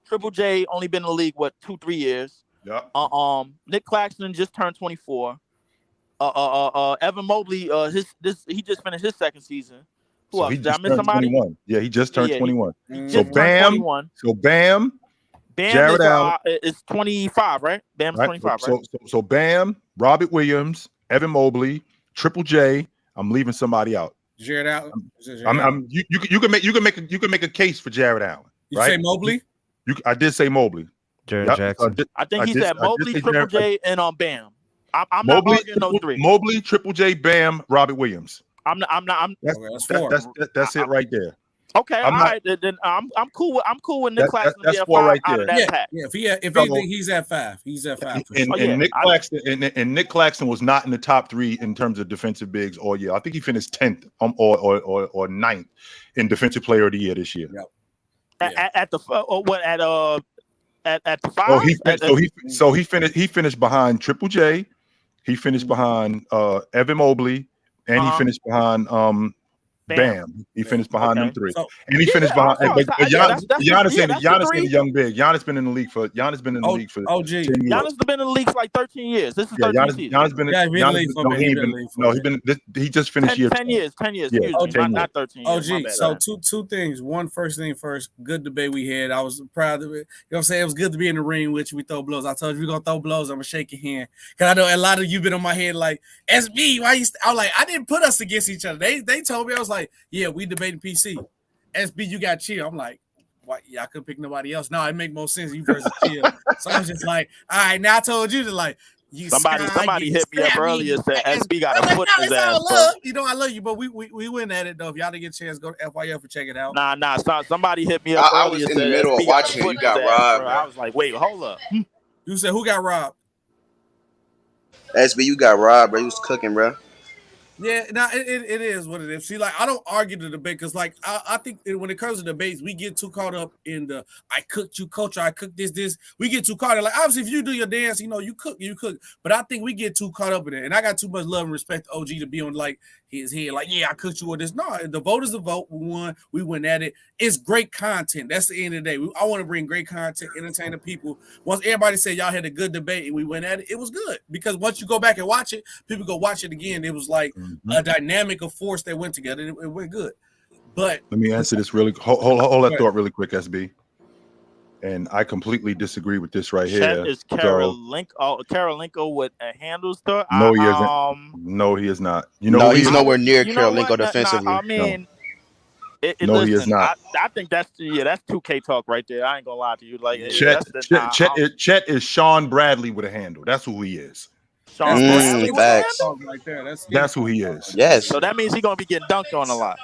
Triple J only been in the league 2-3 years. Yep. Nick Claxton just turned 24. Evan Mobley, he just finished his second season. Who else? Did I miss somebody? 21. Yeah, he just turned 21. So Bam. Jared Allen is 25, right? Bam's 25, right? So Bam, Robert Williams, Evan Mobley, Triple J. I'm leaving somebody out. Jared Allen. You can make a case for Jared Allen. You right? say Mobley? I did say Mobley. Jared Jackson. I think he said Mobley, Triple J, and Bam. I'm not arguing those 3. Mobley, Triple J, Bam, Robert Williams. I'm not. That's it right there. Okay, all right. Then I'm cool with Nick Claxton. That's 4 right there. If anything, he's at 5. He's at 5. And Nick Claxton was not in the top 3 in terms of defensive bigs all year. I think he finished 10th or 9th in defensive player of the year this year. Yep. At the 5. He finished behind Triple J. He finished behind Evan Mobley, and he finished behind Bam. He finished behind them 3, and he finished behind. Giannis ain't a young big. Giannis been in the league for. OG. 10 years. Giannis been in the league for like 13 years. This is 13 seasons. Giannis been in the league. He just finished 10 years. 10 years. Yeah, not 13 years. OG. So two things. One, first thing first. Good debate we had. I was proud of it. You know what I'm saying? It was good to be in the ring with you. We throw blows. I told you we're gonna throw blows. I'm gonna shake your hand because I know a lot of you been on my head like SB. Why you? I was like, I didn't put us against each other. They told me I was like, yeah, we debating PC. SB, you got Chill. I'm like, why? Yeah, I couldn't pick nobody else. No, it make more sense. You versus Chill. So I was just like, all right. Now I told you to like. Somebody hit me up earlier and said SB got a foot in his ass. You know I love you, but we went at it though. If y'all didn't get a chance, go to FYF and check it out. Nah. Somebody hit me up earlier. I was in the middle of watching it. You got robbed. I was like, wait, hold up. You said who got robbed? SB, you got robbed, bro. You was cooking, bro. Yeah, now it is what it is. See, like I don't argue the debate because, like, I think when it comes to debates, we get too caught up in the "I cooked you" culture. I cooked this. We get too caught up. Like, obviously, if you do your dance, you know, you cook. But I think we get too caught up in it, and I got too much love and respect to OG to be on like his head. Like, yeah, I cooked you with this. No, the vote is the vote. We won. We went at it. It's great content. That's the end of the day. I want to bring great content, entertain the people. Once everybody said y'all had a good debate and we went at it, it was good because once you go back and watch it, people go watch it again. It was like a dynamic of force that went together. It went good. But let me answer this really. Hold that thought really quick, SB. And I completely disagree with this right here. Is Karolinko with a handles thought? No, he isn't. No, he is not. He's nowhere near Karolinko defensively. I mean, he is not. I think that's 2K talk right there. I ain't gonna lie to you. Like Chet is Sean Bradley with a handle. That's who he is. Sean Bradley with a handle? Right there. That's who he is. Yes. So that means he's gonna be getting dunked on a lot.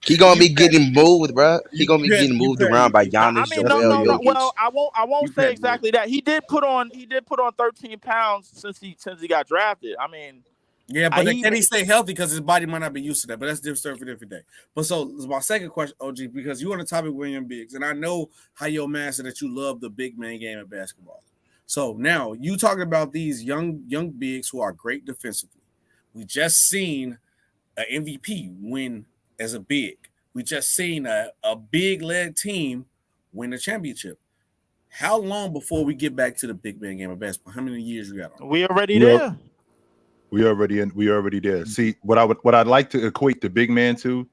He gonna be getting moved, bro. He gonna be getting moved around by Giannis. I mean, no. Well, I won't say exactly that. He did put on 13 pounds since he got drafted. I mean, yeah, but can he stay healthy because his body might not be used to that? But that's different story for different day. But so my second question, OG, because you on the topic of William Biggs, and I know how your master that you love the big man game of basketball. So now you talking about these young bigs who are great defensively. We just seen an MVP win as a big. We just seen a big led team win a championship. How long before we get back to the big man game of basketball? How many years we got on? We already there. We already there. See, what I'd like to equate the big man to,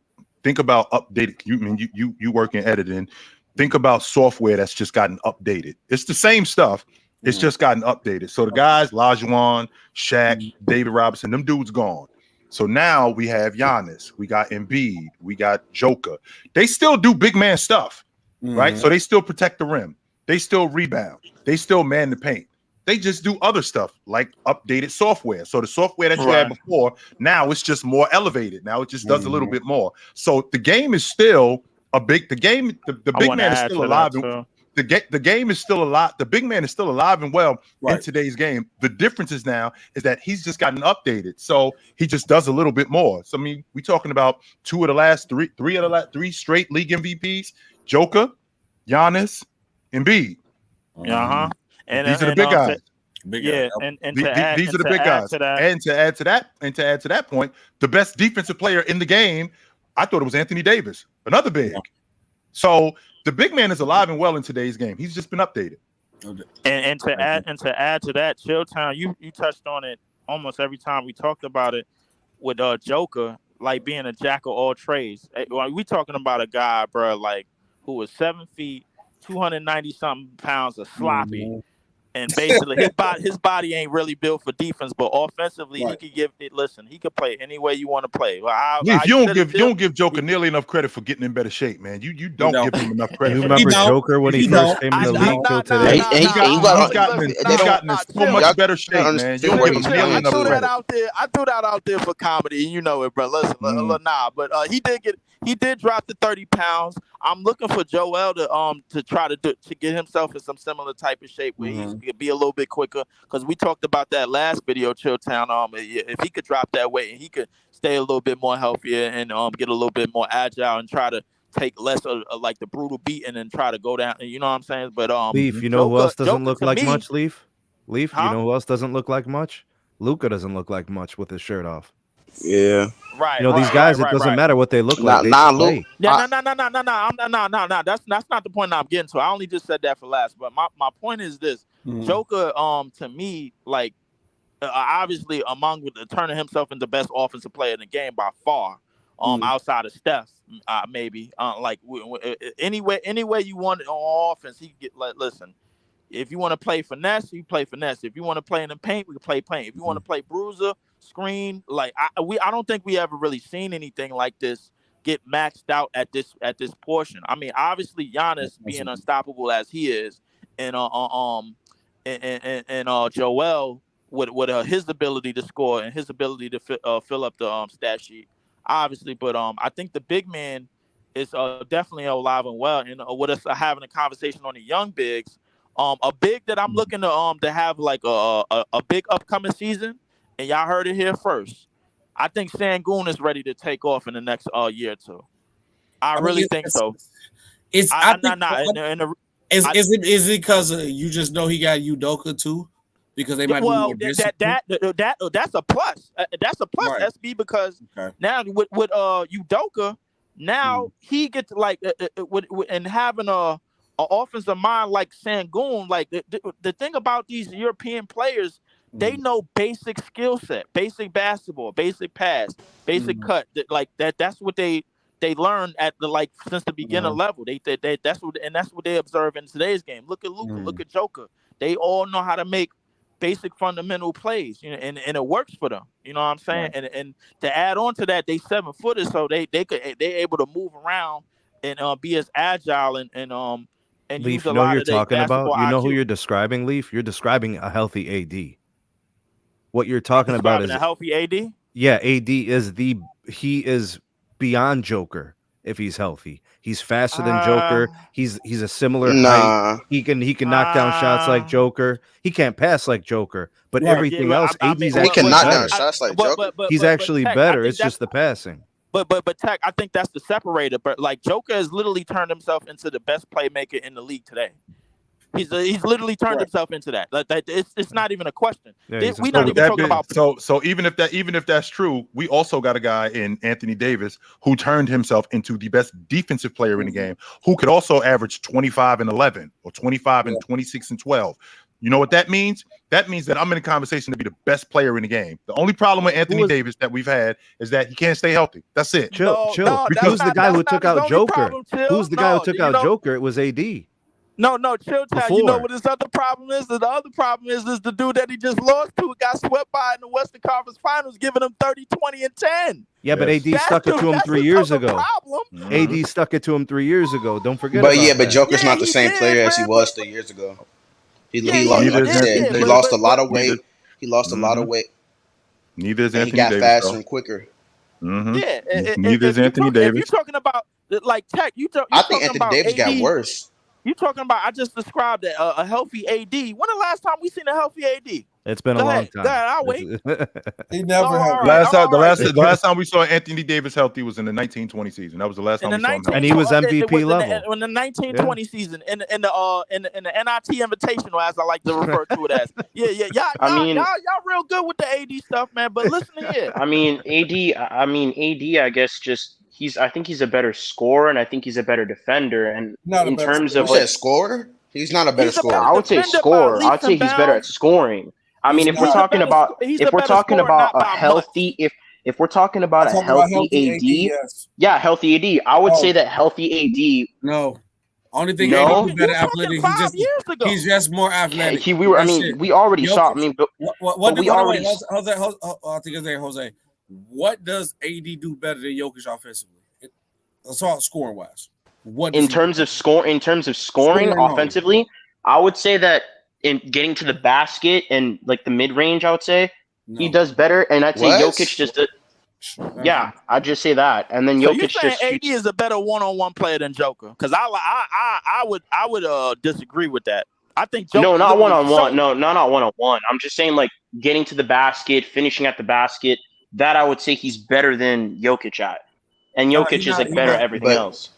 think about updated. You work in editing. Think about software that's just gotten updated. It's the same stuff. It's just gotten updated. So the guys, Lajuan, Shaq, David Robinson, them dudes gone. So now we have Giannis, we got Embiid, we got Joker. They still do big man stuff, right? So they still protect the rim. They still rebound. They still man the paint. They just do other stuff like updated software. So the software that you had before, now it's just more elevated. Now it just does a little bit more. So the game is still the big man is still alive. the game is still alive. The big man is still alive and well in today's game. The difference is that he's just gotten updated, so he just does a little bit more. So I mean, we talking about three straight league MVPs: Joker, Giannis, Embiid. And these are the big guys. These are the big guys. And to add to that point, the best defensive player in the game, I thought it was Anthony Davis, another big. So the big man is alive and well in today's game. He's just been updated. And to add to that, Chilltown, you touched on it almost every time we talked about it with Joker, like being a jack of all trades. We talking about a guy, bro, like who was 7 feet, 290 something pounds of sloppy. And basically, his body ain't really built for defense, but offensively, he could give it. Listen, he could play any way you want to play. You don't give Joker nearly enough credit for getting in better shape, man. You don't give him enough credit. You remember Joker when he first came in the league till today? He's gotten in so much better shape, man. You don't give him nearly enough credit. I threw that out there for comedy, and you know it, bro. Listen, but he did drop the 30 pounds. I'm looking for Joel to try to get himself in some similar type of shape where he could be a little bit quicker, because we talked about that last video, Chilltown. If he could drop that weight and he could stay a little bit more healthier and get a little bit more agile and try to take less of like the brutal beating and try to go down. You know what I'm saying? But Leaf, you know who else doesn't look like much? Leaf, you Huh? know who else doesn't look like much? Luka doesn't look like much with his shirt off. Yeah. Right. You know, these guys, it doesn't matter what they look like. Luke. No. That's not the point I'm getting to. I only just said that for last. But my point is this: Joker, to me, like obviously among turning himself into the best offensive player in the game by far. Outside of Steph, maybe. Anyway you want it on offense, he get like. Listen, if you want to play finesse, you play finesse. If you want to play in the paint, we can play paint. If you want to play bruiser, screen, like I don't think we ever really seen anything like this get maxed out at this portion. I mean, obviously Giannis being unstoppable as he is, and Joel with his ability to score and his ability to fill up the stat sheet, obviously. But I think the big man is definitely alive and well. And with us having a conversation on the young bigs, a big that I'm looking to have like a big upcoming season. And y'all heard it here first. I think Sengun is ready to take off in the next year or two. I really think so. Is it because you just know he got Udoka too? Because they might be more that's a plus. That's a plus, right. SB, because now with Udoka, now he gets like and having a offensive mind like Sengun. Like the thing about these European players, they know basic skill set, basic basketball, basic pass, basic cut. Like that. That's what they learn at the since the beginner level. That's what they observe in today's game. Look at Luka, look at Joker. They all know how to make basic fundamental plays, you know, and it works for them. You know what I'm saying? Right. And to add on to that, they 7-footers, so they're able to move around and be as agile and Leaf, use a you know lot who you're of their talking about? You know IQ. who you're describing, Leaf? You're describing a healthy AD. What you're talking about is a healthy AD? Yeah, AD is beyond Joker if he's healthy. He's faster than Joker. He's a similar height. He can knock down shots like Joker. He can't pass like Joker, but everything else, AD's actually can knock better. down shots like Joker. He's actually better. It's just the passing. But Tech, I think that's the separator. But like Joker has literally turned himself into the best playmaker in the league today. He's literally turned himself into that. Like it's not even a question. Yeah, We're not even talking about. So even if that's true, we also got a guy in Anthony Davis who turned himself into the best defensive player in the game, who could also average 25 and 11 or 25 and 26 and 12. You know what that means? That means that I'm in a conversation to be the best player in the game. The only problem with Anthony Davis that we've had is that he can't stay healthy. That's it. Chill. Who's the guy who took out Joker? Who's the guy who took out Joker? It was AD. No, Chilltown. You know what his other problem is? The other problem is the dude that he just lost to got swept by in the Western Conference Finals, giving him 30, 20, and 10. Yeah, but AD stuck it to him 3 years ago. AD stuck it to him 3 years ago. Don't forget. But but Joker's not the same player as he was 3 years ago. He lost a lot of weight. He lost a lot of weight. Neither is Anthony Davis. He got Davis, faster and quicker. Neither is Anthony Davis. If you're talking about like Tech, I think Anthony Davis got worse. You talking about? I just described it, a healthy AD. When the last time we seen a healthy AD? It's been a long time. Go ahead, I'll wait. He never had. The last time we saw Anthony Davis healthy was in the 1920 season. That was the last time we saw him healthy. And he was MVP level. In the 1920 season, in the NIT Invitational, as I like to refer to it as. Yeah. Y'all real good with the AD stuff, man. But listen here. I mean, AD. I guess I think he's a better scorer, and I think he's a better defender. And in terms of scorer, he's not a better scorer. I would say scorer. I would say he's better at scoring. I mean, if we're talking about a healthy AD, healthy AD. I would say that healthy AD. No, only thing AD is better athletic. He's just more athletic. We already saw. I mean, Jose. What does AD do better than Jokic offensively? Let's talk scoring wise. In terms of scoring offensively, I would say that in getting to the basket and like the mid range, I would say he does better. And I'd say Jokic just I'd just say that. And then Jokic just AD is a better one-on-one player than Joker. Because I would disagree with that. I think Joker No, not one-on-one. No, not one-on-one. I'm just saying like getting to the basket, finishing at the basket. That I would say he's better than Jokic at. And Jokic is like better at everything else.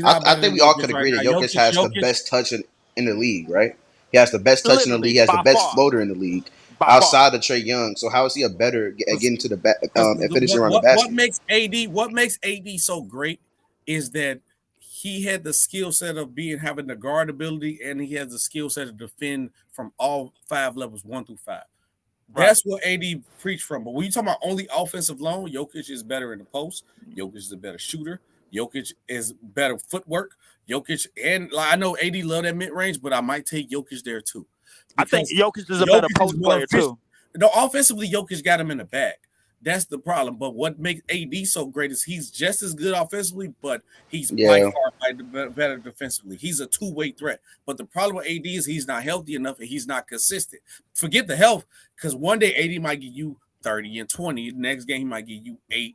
I think we all could agree that Jokic has the best touch in the league, right? He has the best touch in the league. He has the best floater in the league outside of Trae Young. So how is he a better getting to the and finishing around the basket? What makes AD so great is that he had the skill set of having the guard ability, and he has the skill set to defend from all 5 levels, 1 through 5. That's what AD preached from. But when you talk about only offensive alone, Jokic is better in the post. Jokic is a better shooter. Jokic is better footwork. Jokic, and I know AD love that mid range, but I might take Jokic there too. I think Jokic is a better post player too. No, offensively, Jokic got him in the bag. That's the problem. But what makes AD so great is he's just as good offensively, but he's by far better defensively. He's a two-way threat. But the problem with AD is he's not healthy enough and he's not consistent. Forget the health, because one day AD might give you 30 and 20. The next game he might give you 8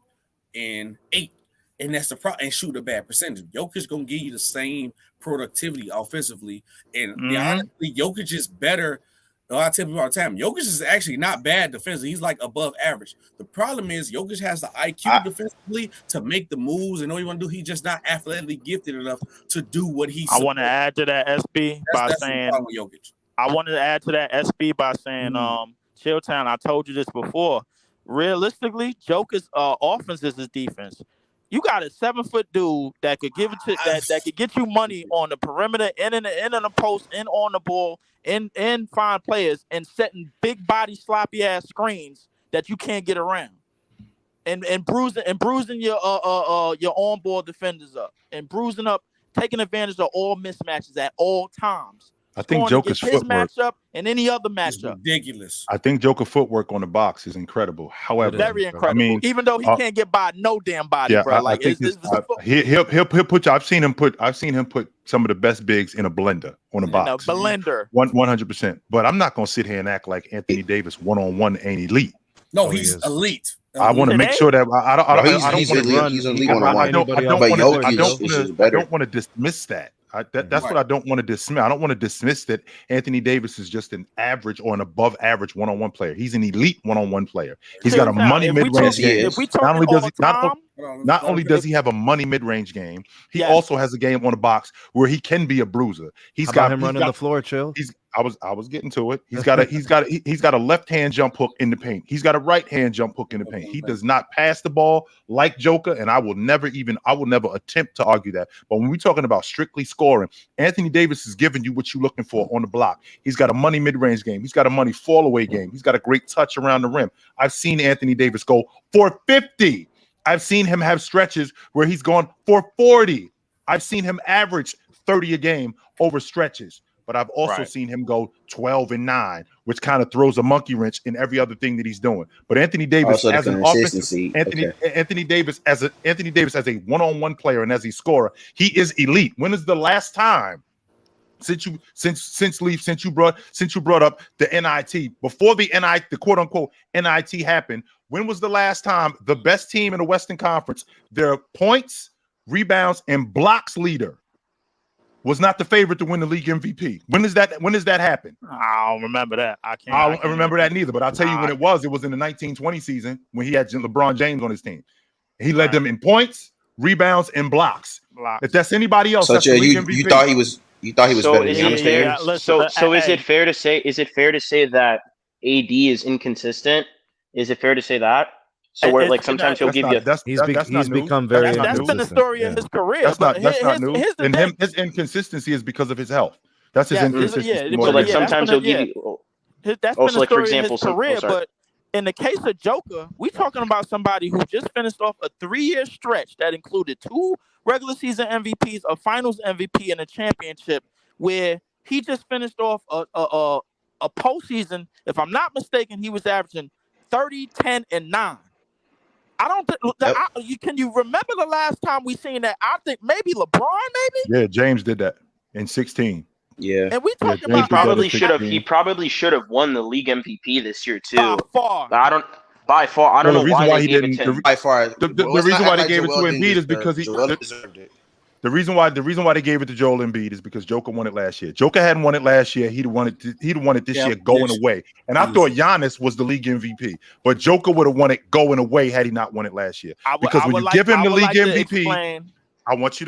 and 8. And that's the problem. And shoot a bad percentage. Jokic gonna give you the same productivity offensively. And honestly, Jokic is better. I tell people all the time, Jokic is actually not bad defensively. He's like above average. The problem is Jokic has the IQ defensively to make the moves and know what you want to do. He's just not athletically gifted enough to do what he's. I want to add to that SB by saying I wanted to add to that SB by saying Chilltown. I told you this before. Realistically, Joker's offense is his defense. You got a 7-foot dude that could give it to that could get you money on the perimeter, in the post, and on the ball, and find players and setting big body sloppy ass screens that you can't get around, and bruising your on ball defenders up, and bruising up, taking advantage of all mismatches at all times. I think Joker's footwork matchup and any other matchup ridiculous. I think Joker footwork on the box is incredible. However, very incredible. I mean, even though he can't get by no damn body, bro. Like he'll put. I've seen him put some of the best bigs in a blender on a box. In a blender. 100%. But I'm not gonna sit here and act like Anthony Davis one-on-one ain't elite. No, he's elite. I want to make sure that I don't want to dismiss that. That's what I don't want to dismiss. I don't want to dismiss that Anthony Davis is just an average or an above average one-on-one player. He's an elite one-on-one player. He's got a money mid-range game. Not only does he have a money mid-range game, he also has a game on the box where he can be a bruiser. He's got him running the floor, Chill. I was getting to it. He's got a left-hand jump hook in the paint. He's got a right-hand jump hook in the paint. He does not pass the ball like Joker, and I will never attempt to argue that. But when we're talking about strictly scoring, Anthony Davis is giving you what you're looking for on the block. He's got a money mid-range game. He's got a money fall-away game. He's got a great touch around the rim. I've seen Anthony Davis go for 50. I've seen him have stretches where he's gone for 40. I've seen him average 30 a game over stretches. But I've also seen him go 12 and 9, which kind of throws a monkey wrench in every other thing that he's doing. But Anthony Davis as an offensive, Anthony Davis as a one-on-one player and as a scorer, he is elite. When is the last time since you brought up the NIT, before the quote unquote NIT happened? When was the last time the best team in the Western Conference, their points, rebounds, and blocks leader was not the favorite to win the league MVP. When does that happen? I don't remember that. I don't remember that neither, but I'll tell you when it was. It was in the 1920 season when he had LeBron James on his team. He led them in points, rebounds, and blocks. If that's anybody else, so that's the league MVP. You thought he was better than Giannis? So is it fair to say that AD is inconsistent? Is it fair to say that? So where like sometimes he'll give you. He's become very. That's been the story of his career. That's not new. And his inconsistency is because of his health. That's his inconsistency. So like sometimes he'll give you. That's been the story of his career, but in the case of Joker, we're talking about somebody who just finished off a 3-year stretch that included 2 regular season MVPs, a finals MVP, and a championship, where he just finished off a postseason. If I'm not mistaken, he was averaging 30, 10, and 9. I don't think. Can you remember the last time we seen that? I think maybe LeBron, maybe. Yeah, James did that in 16. Yeah, and we talking about he probably should have won the league MVP this year too. By far. I don't know why they gave it to him. By far, the reason why they gave it to Embiid is because he deserved it. The reason why they gave it to Joel Embiid is because Joker won it last year. Joker hadn't won it last year. He'd won it this year going away. And I thought Giannis was the league MVP, but Joker would have won it going away had he not won it last year. Because when you give him the league MVP, I want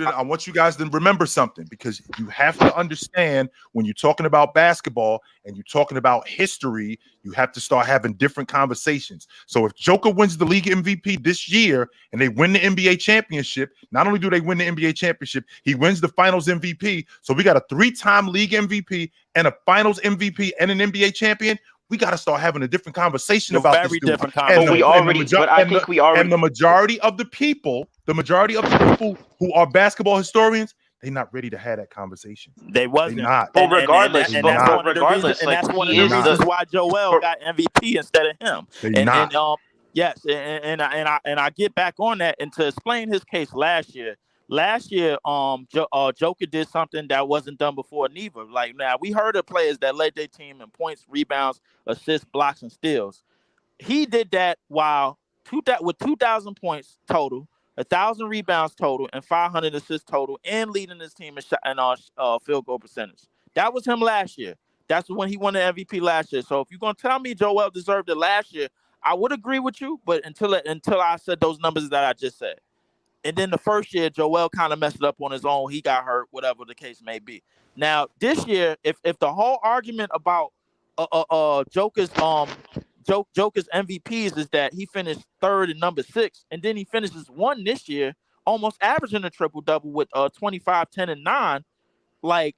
you guys to remember something, because you have to understand when you're talking about basketball and you're talking about history, you have to start having different conversations. So if Joker wins the league MVP this year and they win the NBA championship, not only do they win the NBA championship, he wins the finals MVP. So we got a 3-time league MVP and a finals MVP and an NBA champion. We got to start having a different conversation about this. Different conversation. And the majority of the people who are basketball historians, they're not ready to have that conversation. They wasn't. Not. Well, regardless, and that's one of the reasons why Joel got MVP instead of him. Yes, and I get back on that, and to explain his case last year, Joker did something that wasn't done before neither. Like, now we heard of players that led their team in points, rebounds, assists, blocks, and steals. He did that with 2,000 points total, 1,000 rebounds total, and 500 assists total, and leading his team in field goal percentage. That was him last year. That's when he won the MVP last year. So if you're gonna tell me Joel deserved it last year, I would agree with you. But until I said those numbers that I just said. And then the first year, Joel kind of messed it up on his own. He got hurt, whatever the case may be. Now, this year, if the whole argument about Joker's MVPs is that he finished 3rd and number 6, and then he finishes 1 this year, almost averaging a triple-double with 25, 10, and 9, like,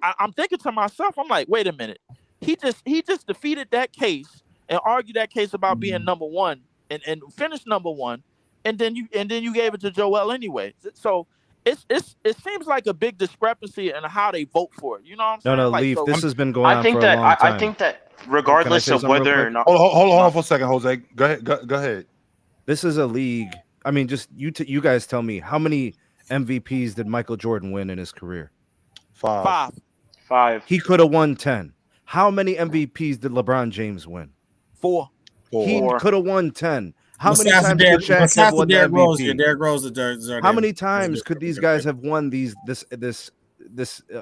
I'm thinking to myself, I'm like, wait a minute. He just defeated that case and argued that case about being number 1 and finished number 1. And then you gave it to Joel anyway. So it seems like a big discrepancy in how they vote for it. You know what I'm saying? No, Leaf. This has been going on for a long time. I think that regardless of whether or not. Hold on for a second, Jose. Go ahead. This is a league. I mean, just you guys tell me, how many MVPs did Michael Jordan win in his career? 5. He could have won 10. How many MVPs did LeBron James win? 4. He could have won 10. How many times could Shaq have won the MVP? Derrick Rose deserved. How many times could these guys have won this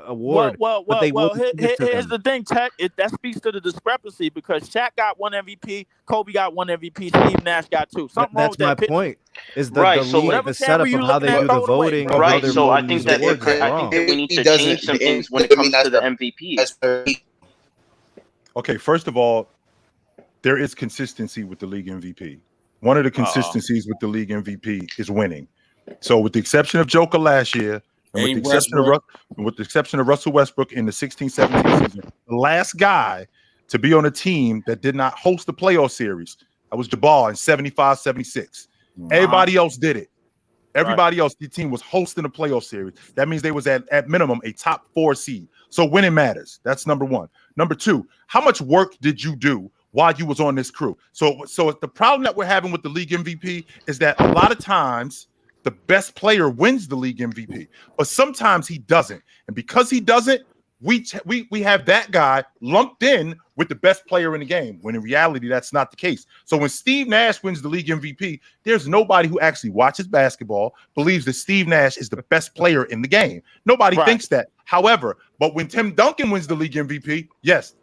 award? Well, here's the thing, Tech. That speaks to the discrepancy, because Shaq got 1 MVP, Kobe got 1 MVP, Steve Nash got 2. That's my point. Is the setup of how they do the voting? Right. So I think that we need to change some things when it comes to the MVP. Okay, first of all, there is consistency with the league MVP. One of the consistencies with the league MVP is winning. So with the exception of Joker last year, and with the exception of Russell Westbrook in the 16-17 season, the last guy to be on a team that did not host the playoff series, that was Jabbar in 75-76. Everybody else did it. Everybody else, the team was hosting a playoff series. That means they was at minimum a top 4 seed. So winning matters. That's number 1. Number 2, how much work did you do while you was on this crew? So the problem that we're having with the league MVP is that a lot of times the best player wins the league MVP, but sometimes he doesn't. And because he doesn't, we have that guy lumped in with the best player in the game, when in reality that's not the case. So when Steve Nash wins the league MVP, there's nobody who actually watches basketball believes that Steve Nash is the best player in the game. Nobody thinks that. However, but when Tim Duncan wins the league MVP, yes,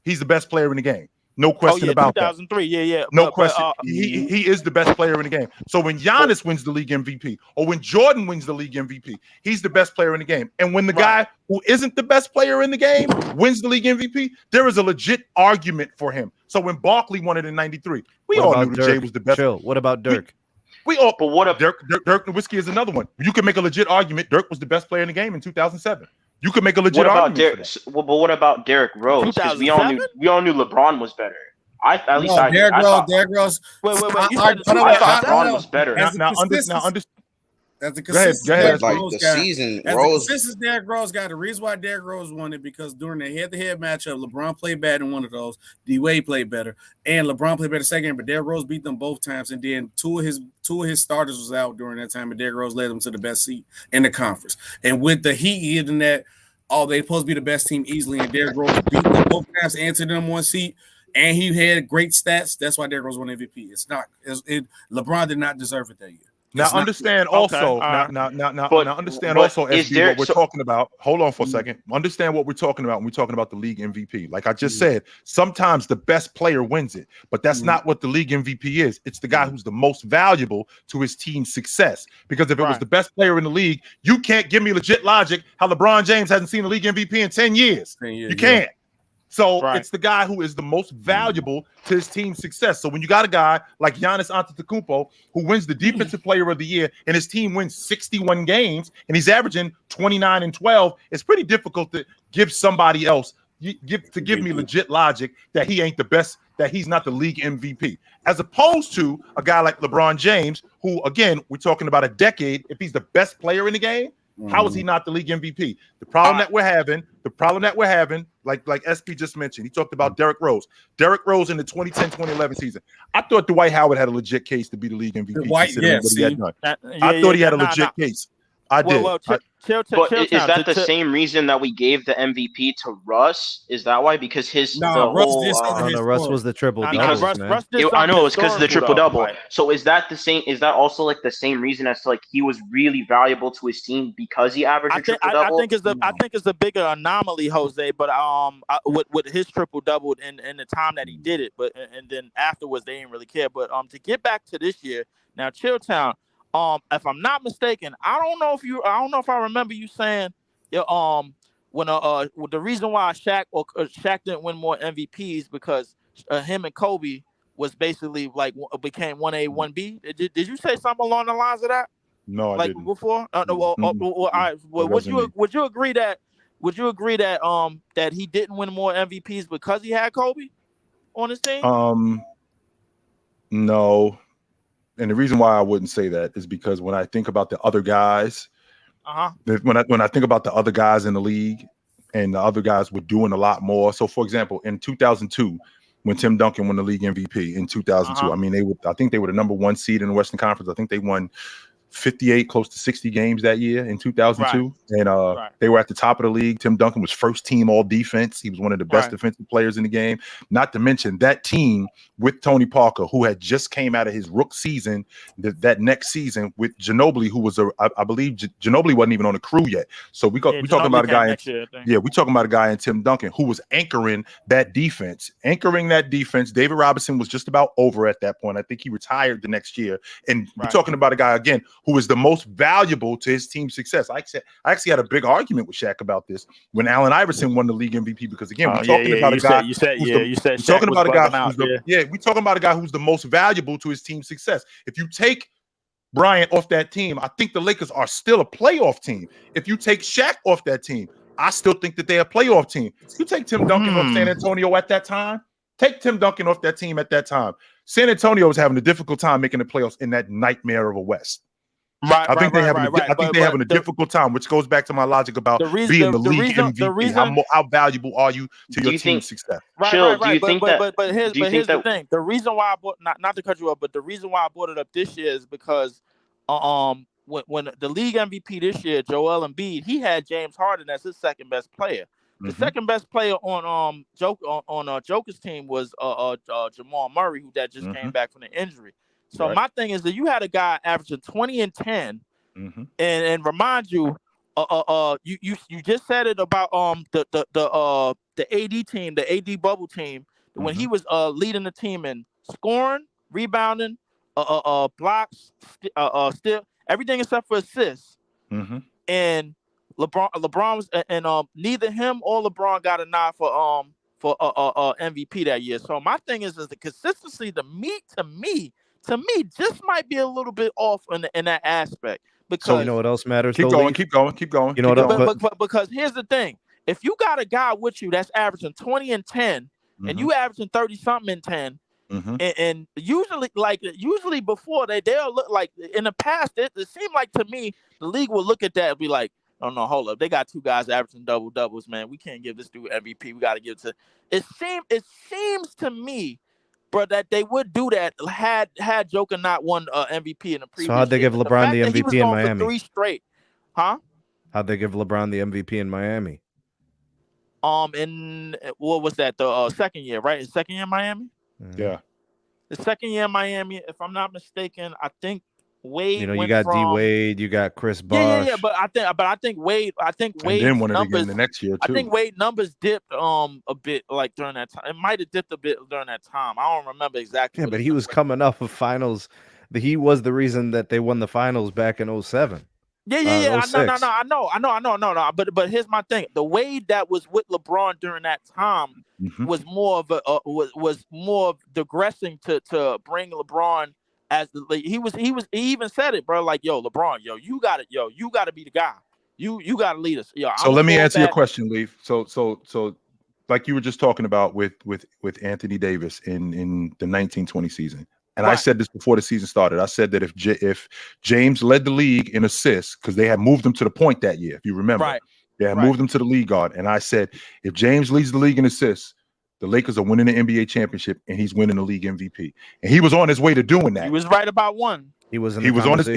he's the best player in the game. No question about 2003, that. No question. He is the best player in the game. So when Giannis wins the league MVP, or when Jordan wins the league MVP, he's the best player in the game. And when the guy who isn't the best player in the game wins the league MVP, there is a legit argument for him. So when Barkley won it in '93, we all knew that Jay was the best. Chill. What about Dirk? We all. But what Dirk Nowitzki is another one. You can make a legit argument. Dirk was the best player in the game in 2007. You could make a legit argument. But what about Derrick Rose? Because we all knew LeBron was better. Derrick Rose. Wait. I thought LeBron was better. That's the consistent. Like the season, Rose. This is Derrick Rose guy. The reason why Derrick Rose won it because during the head-to-head matchup, LeBron played bad in one of those. D-Wade played better, and LeBron played better second game. But Derrick Rose beat them both times, and then two of his starters was out during that time, and Derrick Rose led them to the best seat in the conference. And with the Heat hitting that, they supposed to be the best team easily, and Derrick Rose beat them both times, answered them one seat. And he had great stats. That's why Derrick Rose won MVP. LeBron did not deserve it that year. Now understand also. Now understand also, SB, what we're talking about. Hold on for a second. Understand what we're talking about when we're talking about the league MVP. Like I just said, sometimes the best player wins it, but that's not what the league MVP is. It's the guy who's the most valuable to his team's success. Because if it was the best player in the league, you can't give me legit logic how LeBron James hasn't seen the league MVP in 10 years. You can't. So it's the guy who is the most valuable to his team's success. So when you got a guy like Giannis Antetokounmpo who wins the Defensive Player of the Year and his team wins 61 games and he's averaging 29 and 12, it's pretty difficult to give somebody else give me legit logic that he ain't the best, that he's not the league MVP, as opposed to a guy like LeBron James, who again we're talking about a decade. If he's the best player in the game, how is he not the league MVP? The problem that we're having, like SP just mentioned, he talked about Derrick Rose. Derrick Rose in the 2010-2011 season. I thought Dwight Howard had a legit case to be the league MVP. I thought he had a legit case. I did. But is that the same reason that we gave the MVP to Russ? Is that why? Because Russ was the triple double. I know it was because of the triple double. So is that the same? Is that also like the same reason as to like he was really valuable to his team because he averaged a triple double? I think it's the bigger anomaly, Jose. But with his triple double and the time that he did it, but and then afterwards they didn't really care. But to get back to this year, now Chilltown. If I'm not mistaken, I don't know if I remember you saying, when the reason why Shaq didn't win more MVPs because him and Kobe was basically like became 1A 1B. Did you say something along the lines of that? No, I didn't. Before. Would you agree that that he didn't win more MVPs because he had Kobe on his team? No. And the reason why I wouldn't say that is because when I think about the other guys, when I think about the other guys in the league, and the other guys were doing a lot more. So, for example, in 2002, when Tim Duncan won the league MVP in 2002, I mean, I think they were the number one seed in the Western Conference. I think they won 58, close to 60 games that year in 2002. And they were at the top of the league. Tim Duncan was first team all defense. He was one of the best defensive players in the game. Not to mention that team with Tony Parker, who had just came out of his rook season, that next season with Ginobili, who was I believe Ginobili wasn't even on the crew yet. So we talking about a guy. We talking about a guy in Tim Duncan who was anchoring that defense. David Robinson was just about over at that point. I think he retired the next year. And we're talking about a guy again who is the most valuable to his team's success. I actually had a big argument with Shaq about this when Allen Iverson won the league MVP, because again, we're talking about a guy. We're talking about a guy who's the most valuable to his team's success. If you take Bryant off that team, I think the Lakers are still a playoff team. If you take Shaq off that team, I still think that they're a playoff team. You take Tim Duncan off San Antonio at that time. Take Tim Duncan off that team at that time. San Antonio was having a difficult time making the playoffs in that nightmare of a West. I think they're having a difficult time, which goes back to my logic about being the league MVP. How valuable are you to your team's success? But here's the thing. The reason why I brought not to cut you up, but the reason why I brought it up this year is because when the league MVP this year, Joel Embiid, he had James Harden as his second best player. The second best player on Joker's team was Jamal Murray, who just came back from the injury. So my thing is that you had a guy averaging 20 and 10, and remind you, you just said it about the AD team, the AD bubble team, when he was leading the team in scoring, rebounding, blocks, steal, everything except for assists. And LeBron was, and neither him or LeBron got a nod for MVP that year. So my thing is the consistency to me just might be a little bit off in that aspect. Because so you know what else matters? Keep going. You know what? Because here's the thing: if you got a guy with you that's averaging 20 and 10, and you averaging 30 something and 10, and usually before they'll look like in the past, it seemed like to me the league will look at that and be like, oh no, hold up, they got two guys averaging double doubles, man. We can't give this dude MVP. We got to give it to. It seems to me, bro, that they would do that had Joker not won MVP in the previous. So how'd they give LeBron the MVP in Miami? 3 straight, huh? How'd they give LeBron the MVP in Miami? In what was that? The second year, right? His second year in Miami. Yeah. The second year in Miami, if I'm not mistaken, I think Wade. You know, you got D Wade, you got Chris Bosh. Yeah. But I think Wade. And then won it again the next year too. I think Wade numbers dipped a bit like during that time. It might have dipped a bit during that time. I don't remember exactly. Yeah, but he was coming off of finals. He was the reason that they won the finals back in 2007. Yeah. I know. But here's my thing: the Wade that was with LeBron during that time was more of was more digressing to bring LeBron as he even said it, bro. Like, yo, LeBron, you got to be the guy. You got to lead us. So let me answer your question, Leaf. So like you were just talking about with Anthony Davis in the 1920 season. And I said this before the season started. I said that if James led the league in assists, because they had moved him to the point that year, if you remember, they had moved him to the league guard. And I said, if James leads the league in assists, the Lakers are winning the NBA championship, and he's winning the league MVP. And he was on his way to doing that. He was right about one. He was on his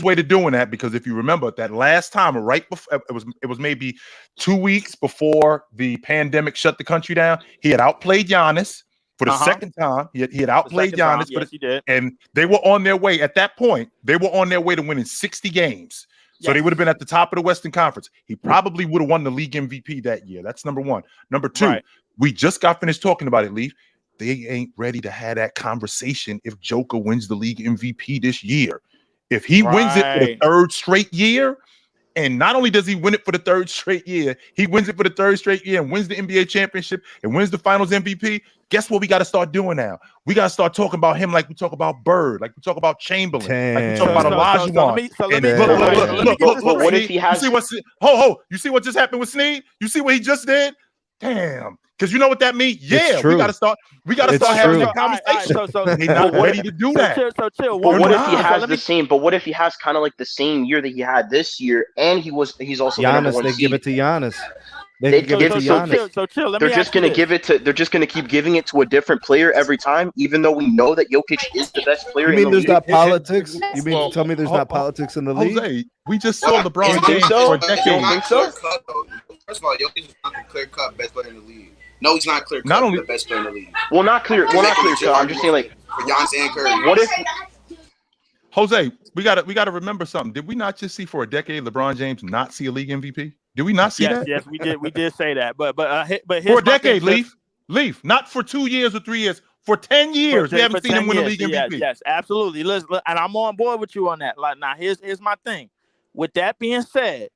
way to doing that, because if you remember that last time, right before it was maybe 2 weeks before the pandemic shut the country down, he had outplayed Giannis. For the second time, he had outplayed Giannis, yes, he did. And they were on their way. At that point, they were on their way to winning 60 games. So they would have been at the top of the Western Conference. He probably would have won the league MVP that year. That's number one. Number two, we just got finished talking about it, Leaf. They ain't ready to have that conversation if Joker wins the league MVP this year. If he wins it for the third straight year, and not only does he win it for the third straight year, he wins it for the third straight year and wins the NBA championship and wins the finals MVP. Guess what we got to start doing now? We got to start talking about him like we talk about Bird, like we talk about Chamberlain, like we talk about Olajuwon. Look, what if he has... You see what just happened with Snead? You see what he just did? Damn. Because you know what that means? Yeah, we got to start having a conversation. He's not ready to do that. So chill. But what if he has the same? But what if he has kind of like the same year that he had this year, and he's also Giannis? They give it to Giannis. They're just gonna keep giving it to a different player every time, even though we know that Jokic is the best player. You mean there's not politics? You mean tell me there's not politics in the league? Jose, we just saw LeBron James for a decade. First of all, Jokic is not the clear-cut best player in the league. No, he's not clear-cut the best player in the league. Well, not clear. I'm just saying, like, for Giannis and Curry. What if? Jose, we gotta remember something. Did we not just see for a decade LeBron James not see a league MVP? Did we not see that? Yes, we did. We did say that. But for a decade, Leaf, not for 2 years or 3 years. For 10 years, we haven't seen him win a league MVP. Yes, absolutely. Listen, and I'm on board with you on that. Like, now, here's my thing. With that being said,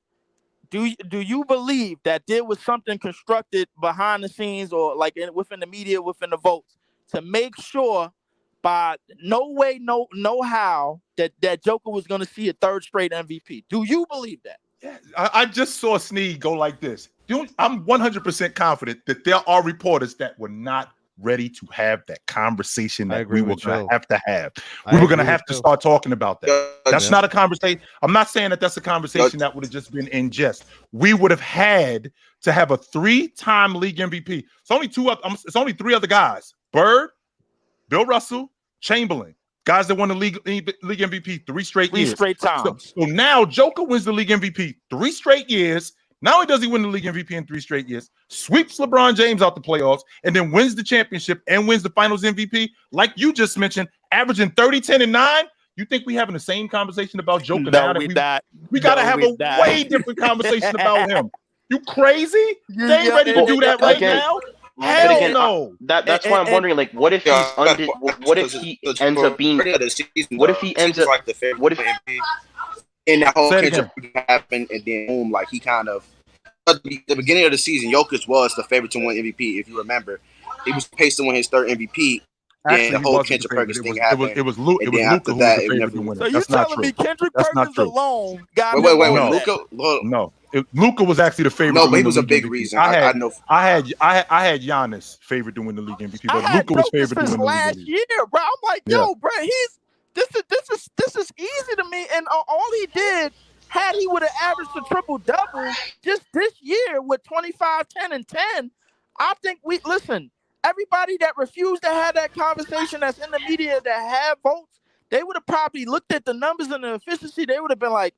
do you believe that there was something constructed behind the scenes, or like within the media, within the votes, to make sure by no way, no how that Joker was going to see a third straight MVP? Do you believe that? Yeah, I just saw Snead go like this. I'm 100% confident that there are reporters that were not ready to have that conversation that we were going to have to have. We were going to have to start talking about that. That's not a conversation. I'm not saying that that's a conversation that would have just been in jest. We would have had to have a 3-time league MVP. It's only 3 other guys: Bird, Bill Russell, Chamberlain. Guys that won the league MVP 3 straight years. 3 straight times. So now Joker wins the league MVP 3 straight years. Not only does he win the league MVP in 3 straight years, sweeps LeBron James out the playoffs, and then wins the championship and wins the Finals MVP, like you just mentioned, averaging 30, 10, and 9. You think we having the same conversation about Joker now? We gotta have a way different conversation about him. You crazy? They ain't ready to do that right now. Hell again, no. That's why I'm wondering, like, what if he ends up being? What if he ends up like the favorite? What if and that whole Kendrick happened, and then boom, like he kind of at the beginning of the season, Jokic was the favorite to win MVP. If you remember, he was paced to win his 3rd MVP. And the whole Kendrick Perkins thing happened. It was Luka who was the favorite to win. So you telling me Kendrick Perkins alone got wait, no. Luka was actually the favorite. No, but he was a big reason. I know. I had Giannis favorite to win the league MVP, but Luka was favorite to win the league last year, bro. I'm like, yo, bro, this is easy to me. And all he did, had he would have averaged a triple-double just this year with 25, 10, and 10, I think everybody that refused to have that conversation that's in the media that have votes, they would have probably looked at the numbers and the efficiency. They would have been like,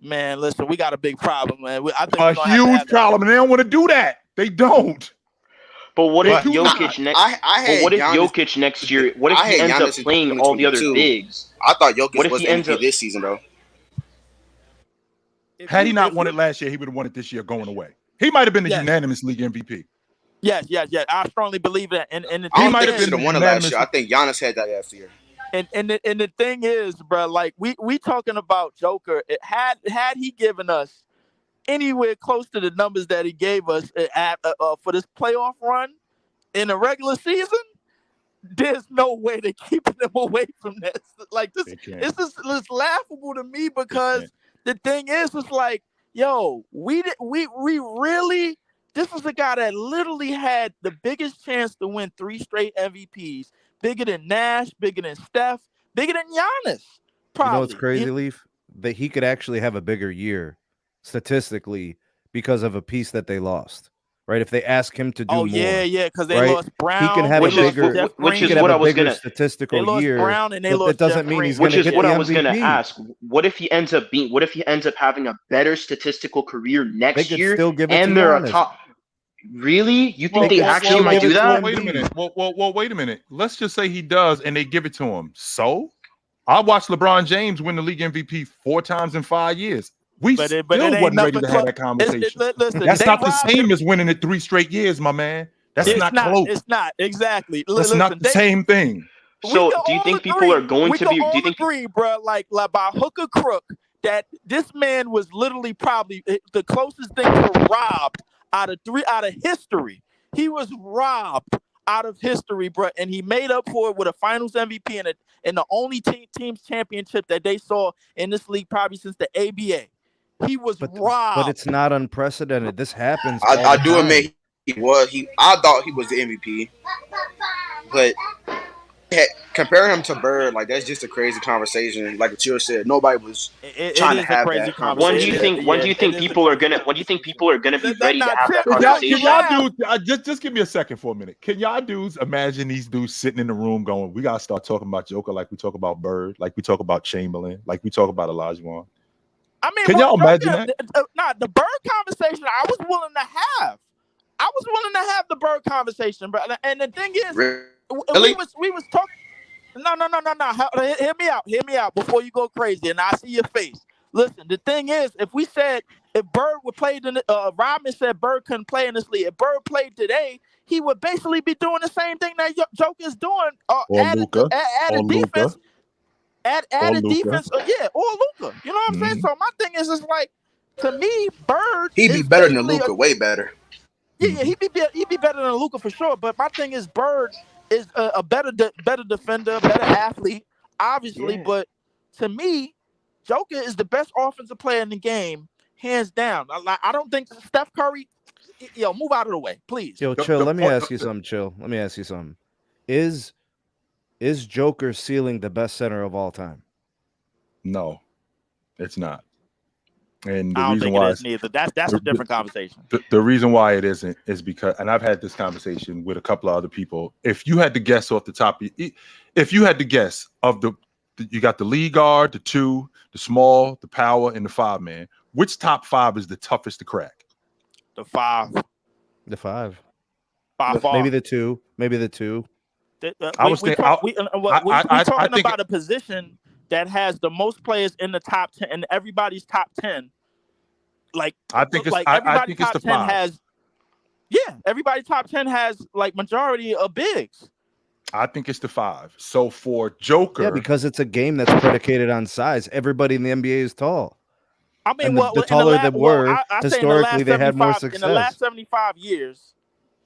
man, listen, we got a big problem, man. I think a huge problem, and they don't want to do that. They don't. But what if Jokic Jokic next year? What if he ends up playing all the other bigs? I thought Jokic was MVP this season, though. Had he not won it last year, he would have won it this year going away. He might have been the unanimous league MVP. Yes. I strongly believe that. And he might have been the one last year. I think Giannis had that last year. And the thing is, bro, like we talking about Joker. Had he given us anywhere close to the numbers that he gave us for this playoff run in a regular season, there's no way to keep him away from this. Like this, it's laughable to me because the thing is, it's like, yo, we really. This is a guy that literally had the biggest chance to win 3 straight MVPs, bigger than Nash, bigger than Steph, bigger than Giannis. Probably. You know what's crazy, Leaf? That he could actually have a bigger year statistically because of a piece that they lost. Right? If they ask him to do more. because they lost Brown. He can have a bigger, which is what I was gonna statistical year. Brown and they lost that doesn't mean he's going to get the MVP. Which is what I was gonna ask. What if he ends up having a better statistical career next year? Still give it and they're a top. Really? You think they actually might do that? Wait a minute. Well, wait a minute. Let's just say he does, and they give it to him. So, I watched LeBron James win the league MVP 4 times in 5 years. We still wasn't ready to have that conversation. That's not the same as winning it 3 straight years, my man. That's not close. It's not exactly. That's not the same thing. So, do you think people are going to be? Do you think agree, bro? Like by hook or crook, that this man was literally probably the closest thing to robbed out of history. He was robbed out of history, bro, and he made up for it with a Finals MVP and the only team's championship that they saw in this league probably since the ABA. He was robbed. But it's not unprecedented. This happens. I do admit I thought he was the MVP, but comparing him to Bird, like that's just a crazy conversation. Like Chill said, nobody was trying to have that conversation. When do you think people are gonna be ready to have that conversation? Can y'all dudes just give me a second for a minute? Can y'all dudes imagine these dudes sitting in the room going, "We gotta start talking about Joker like we talk about Bird, like we talk about Chamberlain, like we talk about Olajuwon." I mean, can y'all imagine that? The Bird conversation, I was willing to have. I was willing to have the Bird conversation, bro. And the thing is, we was talking. No. Hear me out before you go crazy, and I see your face. Listen, the thing is, if Bird would play, Rodman said Bird couldn't play in this league. If Bird played today, he would basically be doing the same thing that Joker's doing. Add a defense. Add a defense. Or Luka. You know what I'm saying? So my thing is, it's like, to me, Bird. He'd be better than Luka, way better. Yeah, he'd be better than Luka for sure. But my thing is, Bird is a better defender, better athlete, obviously. Yeah. But to me, Joker is the best offensive player in the game, hands down. I don't think Steph Curry. Move out of the way, please. Chill. Let me ask you something. Chill. Let me ask you something. Is Joker ceiling the best center of all time? No, it's not. And the I don't reason think why it is neither. That's a different conversation. The reason why it isn't is because, and I've had this conversation with a couple of other people. If you had to guess off the top, if you had to guess of you got the lead guard, the 2, the small, the power, and the 5 man. Which top 5 is the toughest to crack? The 5. The 5. By far. Maybe the 2. Maybe the 2. I was thinking. We're talking about a position that has the most players in the top 10, and everybody's top 10. Like I think it's the 5. Has. Yeah, everybody top 10 has like majority of bigs. I think it's the 5. So for Joker, yeah, because it's a game that's predicated on size. Everybody in the NBA is tall. I mean, the taller they were, historically they had more success. In the last 75 years,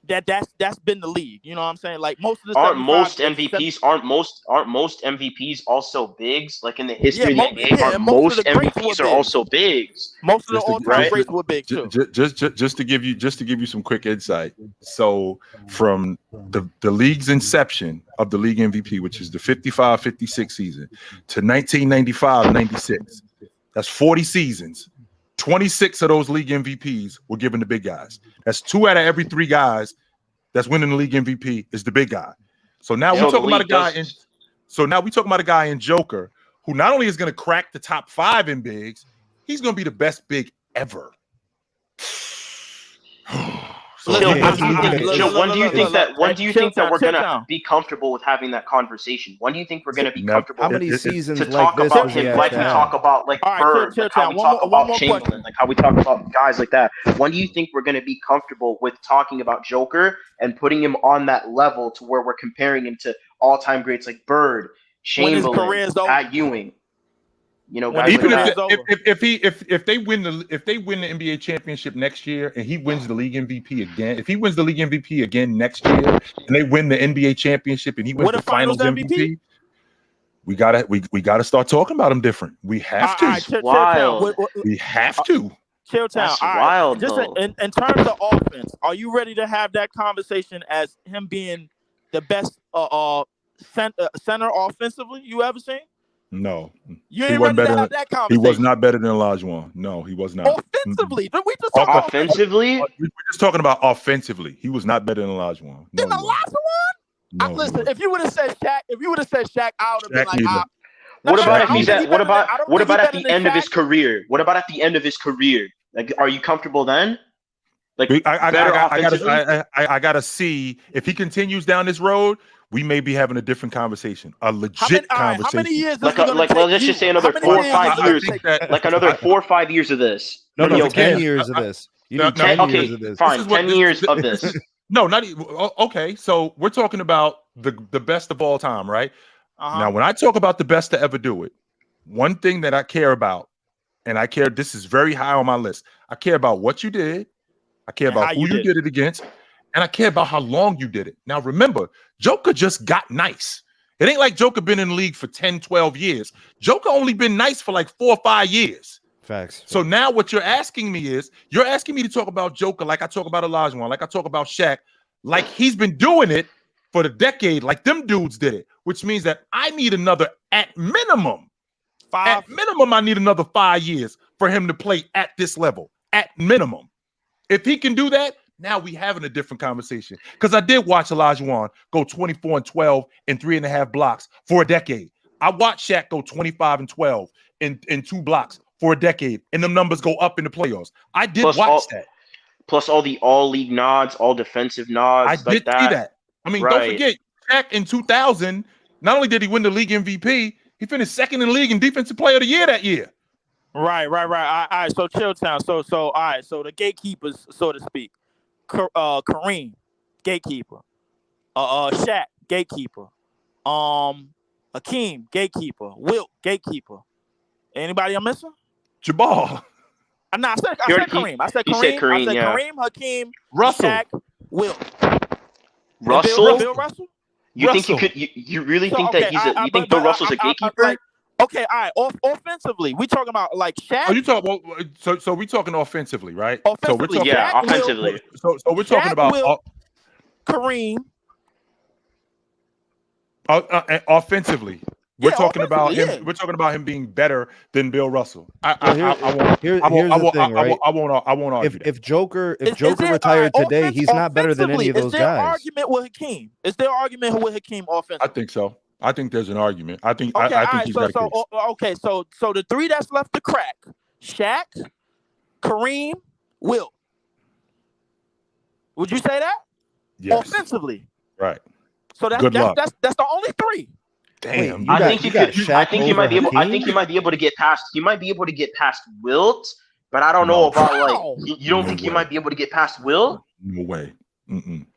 that's been the league. You know what I'm saying? Like most of the aren't most MVPs also bigs? Like in the history of the NBA, most MVPs are also bigs. Most of the all-time greats were big too. Just to give you some quick insight. So from the league's inception of the league MVP, which is the 55-56 season, to 1995-96, that's 40 seasons. 26 of those league MVPs were given to big guys. That's 2 out of every 3 guys that's winning the league MVP is the big guy. So now we're talking about a guy in Joker who not only is going to crack the top 5 in bigs, he's going to be the best big ever. When do you think that we're gonna be comfortable with having that conversation? When do you think we're gonna be comfortable? How many seasons to like talk this about him, like we talk about like Bird, like how we talk about Chamberlain, like how we talk about guys like that? When do you think we're gonna be comfortable with talking about Joker and putting him on that level to where we're comparing him to all-time greats like Bird, Chamberlain, Pat Ewing? You know, guys even like if they win the NBA championship next year and he wins the league MVP again, if he wins the league MVP again next year and they win the NBA championship and he wins the finals MVP, we gotta start talking about him different. We have to. Wild. We have to. Chilltown. That's wild. Just in terms of offense, are you ready to have that conversation as him being the best center offensively you ever seen? No, you ain't ready to have that conversation. He was not better than Olajuwon. No, he was not. Offensively, we just talking offensively. We're just talking about offensively. He was not better than Olajuwon. No, Olajuwon? Listen, if you would have said Shaq, I would have been like, what about at the end of his career? What about at the end of his career? Like, are you comfortable then? Like, I gotta see if he continues down this road. We may be having a different conversation, a legit conversation. How many years? Let's just say another 4 or 5 years. Like another 4 or 5 years of this. No, 10 years of this. You need 10 years of this. Fine, 10 years of this. No, not even. Okay, so we're talking about the best of all time, right? Now, when I talk about the best to ever do it, one thing that I care about, and this is very high on my list. I care about what you did. I care about who you did it against. And I care about how long you did it. Now, remember, Joker just got nice. It ain't like Joker been in the league for 10, 12 years. Joker only been nice for like 4 or 5 years. Facts. So now what you're asking me is, you're asking me to talk about Joker like I talk about Olajuwon, like I talk about Shaq, like he's been doing it for the decade, like them dudes did it, which means that I need another, at minimum, I need another 5 years for him to play at this level, at minimum. If he can do that, now we having a different conversation. Because I did watch Olajuwon go 24 and 12 and 3.5 blocks for a decade. I watched Shaq go 25 and 12 in 2 blocks for a decade, and them numbers go up in the playoffs. I did watch that. Plus all the all-league nods, all defensive nods. I did see that. I mean, don't forget, Shaq in 2000, not only did he win the league MVP, he finished second in the league in Defensive Player of the Year that year. Right. All right, so Chilltown. So all right, so the gatekeepers, so to speak. Kareem, gatekeeper. Shaq, gatekeeper. Hakeem, gatekeeper. Wilt, gatekeeper. Anybody I'm missing? Jabal. I said Kareem. I said Kareem, Hakeem, Russell, Shaq, Wilt. Russell. Bill Russell. You think you could? You really think that he's? You think Bill Russell's a gatekeeper? Okay, all right. Offensively, we talking about like Shaq. Oh, you talk about so we talking offensively, right? Offensively, so Shaq, offensively. So we're talking about Kareem. Offensively, we're talking about him. Yeah. We're talking about him being better than Bill Russell. Here's the thing, right? I won't argue. If Joker retired today, he's not better than any of those guys. Argument with Hakeem? Is there argument with Hakeem offensively? I think so. I think there's an argument. I think. Okay, I think he's got a case. So the 3 that's left to crack: Shaq, Kareem, Wilt. Would you say that? Yes. Offensively. Right. So that's the only three. Damn. I think he might be able. I think he might be able to get past. He might be able to get past Wilt, but I don't know about like. You don't think he might be able to get past Wilt? No way.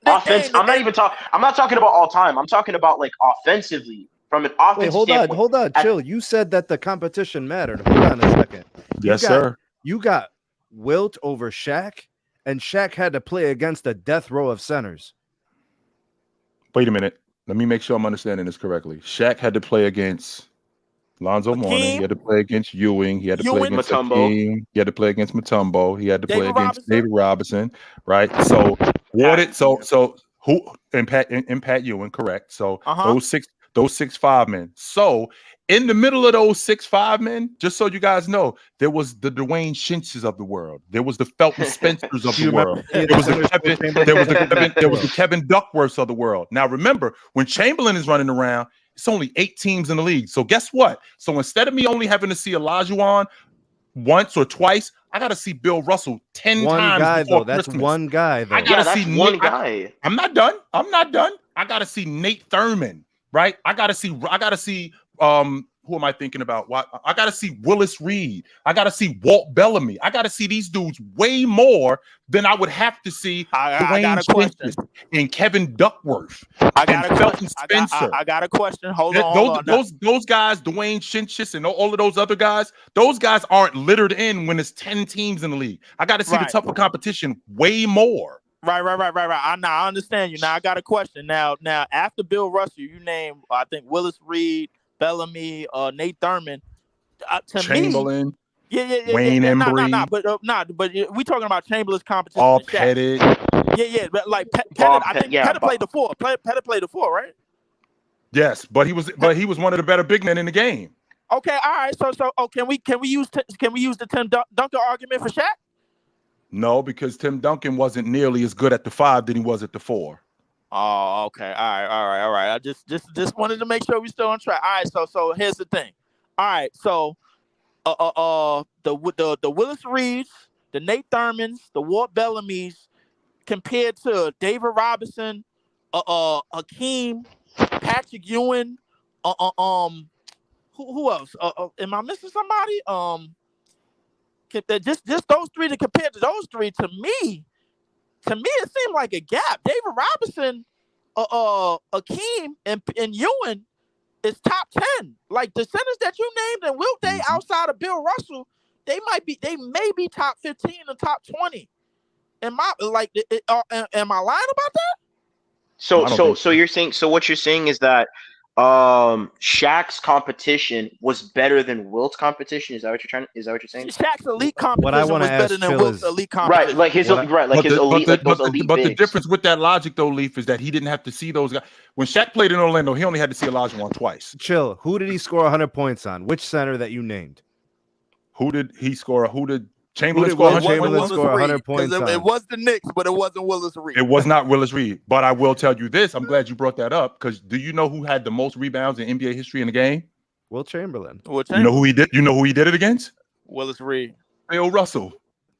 Offense. I'm not talking about all time. I'm talking about like offensively. From an offensive standpoint. Hold on, chill. You said that the competition mattered. Hold on a second. Yes, sir. You got Wilt over Shaq, and Shaq had to play against the death row of centers. Wait a minute. Let me make sure I'm understanding this correctly. Shaq had to play against Lonzo Mourning. He had to play against Ewing. He had to play against Mutombo. He had to play against Mutombo. He had to play against David Robinson. Right. So who and Pat Ewing, correct. So those 6'5" men. So in the middle of those 6'5" men, just so you guys know, there was the Dwayne Shinches of the world. There was the Felton Spencers of the world. There was the Kevin Duckworths of the world. Now remember, when Chamberlain is running around, it's only 8 teams in the league. So guess what? So instead of me only having to see Olajuwon once or twice, I got to see Bill Russell 10 times. One guy though. That's Christmas. one guy though. I got to see one guy. I'm not done. I got to see Nate Thurman. Right, I gotta see. Who am I thinking about? I gotta see Willis Reed. I gotta see Walt Bellamy. I gotta see these dudes way more than I would have to see Dwayne Shinches and Kevin Duckworth and Felton Spencer. I got a question. Hold on. Those guys, Dwayne Shinches and all of those other guys. Those guys aren't littered in when there's 10 teams in the league. I got to see the tougher competition way more. Right. I understand you. Now I got a question. Now after Bill Russell, you name I think Willis Reed, Bellamy, Nate Thurman, to Chamberlain. Me, Wayne Embry. But we talking about Chamberlain's competition. All Pettit. But like Pettit, I think Pettit played the 4. Pettit played the 4, right? Yes, but he was one of the better big men in the game. Okay, all right. So can we use the Tim Duncan argument for Shaq? No, because Tim Duncan wasn't nearly as good at the 5 than he was at the 4. Oh, okay. All right. I just wanted to make sure we still on track. All right. So here's the thing. All right. So, the Willis Reeds, the Nate Thurmans, the Walt Bellamy's, compared to David Robinson, Hakeem, Patrick Ewing, who else? Am I missing somebody? Just those three to compare to those three, to me it seemed like a gap. David Robinson, Hakeem, and Ewing is top 10. Like the centers that you named and Wilt Day outside of Bill Russell, they may be top 15 and top 20. Am I lying about that? So you're saying, so what you're saying is that Shaq's competition was better than Wilt's competition. Is that what you're saying? Shaq's elite competition was better than Wilt's elite competition. Right, like his elite, like those elite But bigs. the difference with that logic, though, Leaf, is that he didn't have to see those guys. When Shaq played in Orlando, he only had to see Olajuwon twice. Chill. Who did he score 100 points on? Which center that you named? Who did he score? Who did Chamberlain score 100 points on? It was the Knicks, but it wasn't Willis Reed. It was not Willis Reed. But I will tell you this. I'm glad you brought that up, because do you know who had the most rebounds in NBA history in the game? Will Chamberlain. You know who he did? You know who he did it against? Willis Reed. Bill Russell.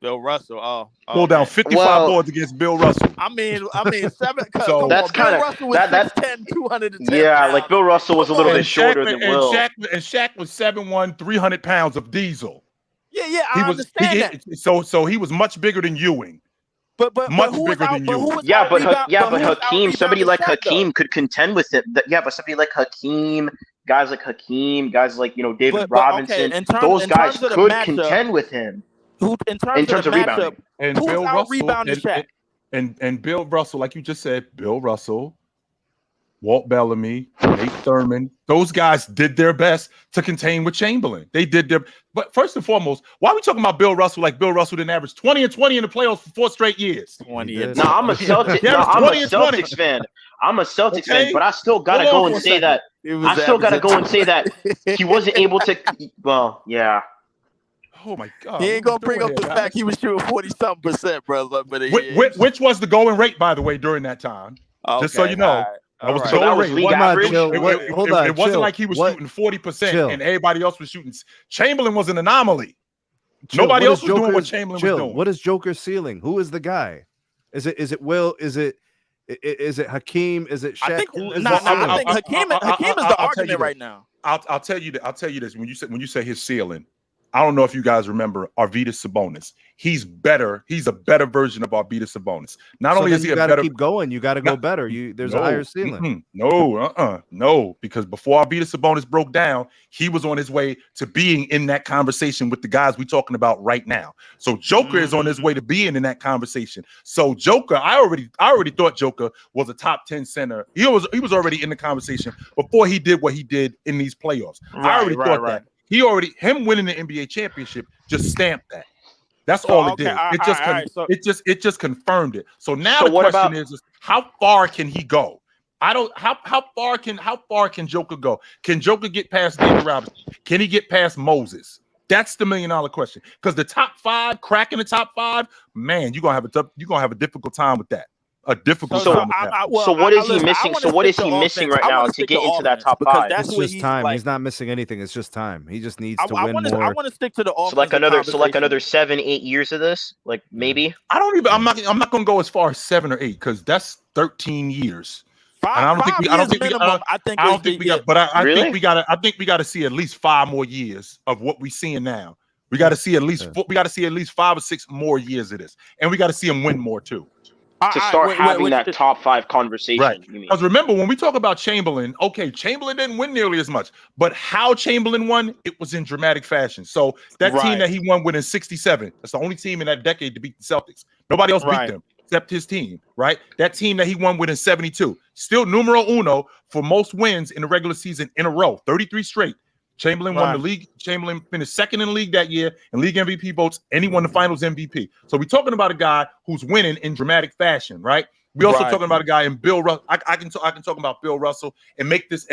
Oh, pulled down 55 boards against Bill Russell. I mean, 7. So that's kind of that's 210 Yeah, pounds. like Bill Russell was a little bit shorter than Will. And Shaq was 7'1", 300 pounds of diesel. Yeah, I understand that. So he was much bigger than Ewing. But much bigger than Ewing. But Hakeem, somebody like Hakeem could contend with it. But somebody like Hakeem, guys like David Robinson, those guys could contend with him. In terms of rebounding, and who's Bill Russell rebounding Shaq? And Bill Russell, like you just said, Bill Russell, Walt Bellamy, Nate Thurman, those guys did their best to contain with Chamberlain. They did their, but first and foremost, why are we talking about Bill Russell like Bill Russell didn't average 20 and 20 in the playoffs for 4 straight years? 20. No, I'm a Celtics. Fan. I'm a Celtics fan, but I still gotta go and say that. I still gotta go and say that he wasn't able to. Well, yeah. Oh my God! He ain't gonna bring up the fact he was shooting 40-something%, brother. But which was the going rate, by the way, during that time. Okay, just so you know, that was league average. It wasn't like he was shooting 40% and everybody else was shooting. Chamberlain was an anomaly. Nobody else was doing what Chamberlain was doing. What is Joker's ceiling? Who is the guy? Is it Will? Is it Hakeem? Is it Shaq? I think Hakeem is the argument right now. I'll tell you that. I'll tell you this. When you say his ceiling, I don't know if you guys remember Arvydas Sabonis. He's better. He's a better version of Arvydas Sabonis. Not only is he a better, keep going. You got to go better. There's a higher ceiling. No, because before Arvydas Sabonis broke down, he was on his way to being in that conversation with the guys we're talking about right now. So Joker is on his way to being in that conversation. So Joker, I already thought Joker was a top 10 center. He was already in the conversation before he did what he did in these playoffs. I already thought that. Him winning the NBA championship just stamped that. That's all it did. It just confirmed it. So now the question is how far can he go? How far can Joker go? Can Joker get past David Robinson? Can he get past Moses? That's the $1 million question. Because the top 5, cracking the top 5, man, you're gonna have a difficult time with that. A difficult time. So what is he missing? So what is he missing right now to get into that top 5? It's just time. He's not missing anything. It's just time. He just needs to win more. I want to stick to the offense. So like another 7-8 years of this, like maybe. I'm not gonna go as far as 7 or 8 because that's 13 years. I think we got to see at least 5 more years of what we're seeing now. We got to see at least 5 or 6 more years of this, and we got to see him win more too. To start having that top 5 conversation. Right. Because remember, when we talk about Chamberlain, okay, Chamberlain didn't win nearly as much, but how Chamberlain won, it was in dramatic fashion. So that team that he won with in 67, that's the only team in that decade to beat the Celtics. Nobody else beat them except his team, right? That team that he won with in 72, still numero uno for most wins in the regular season in a row, 33 straight. Chamberlain won the league. Chamberlain finished second in the league that year in league MVP votes, and he won the Finals MVP. So we're talking about a guy who's winning in dramatic fashion, right? We also talking about a guy in Bill Russell. I can talk about Bill Russell and make this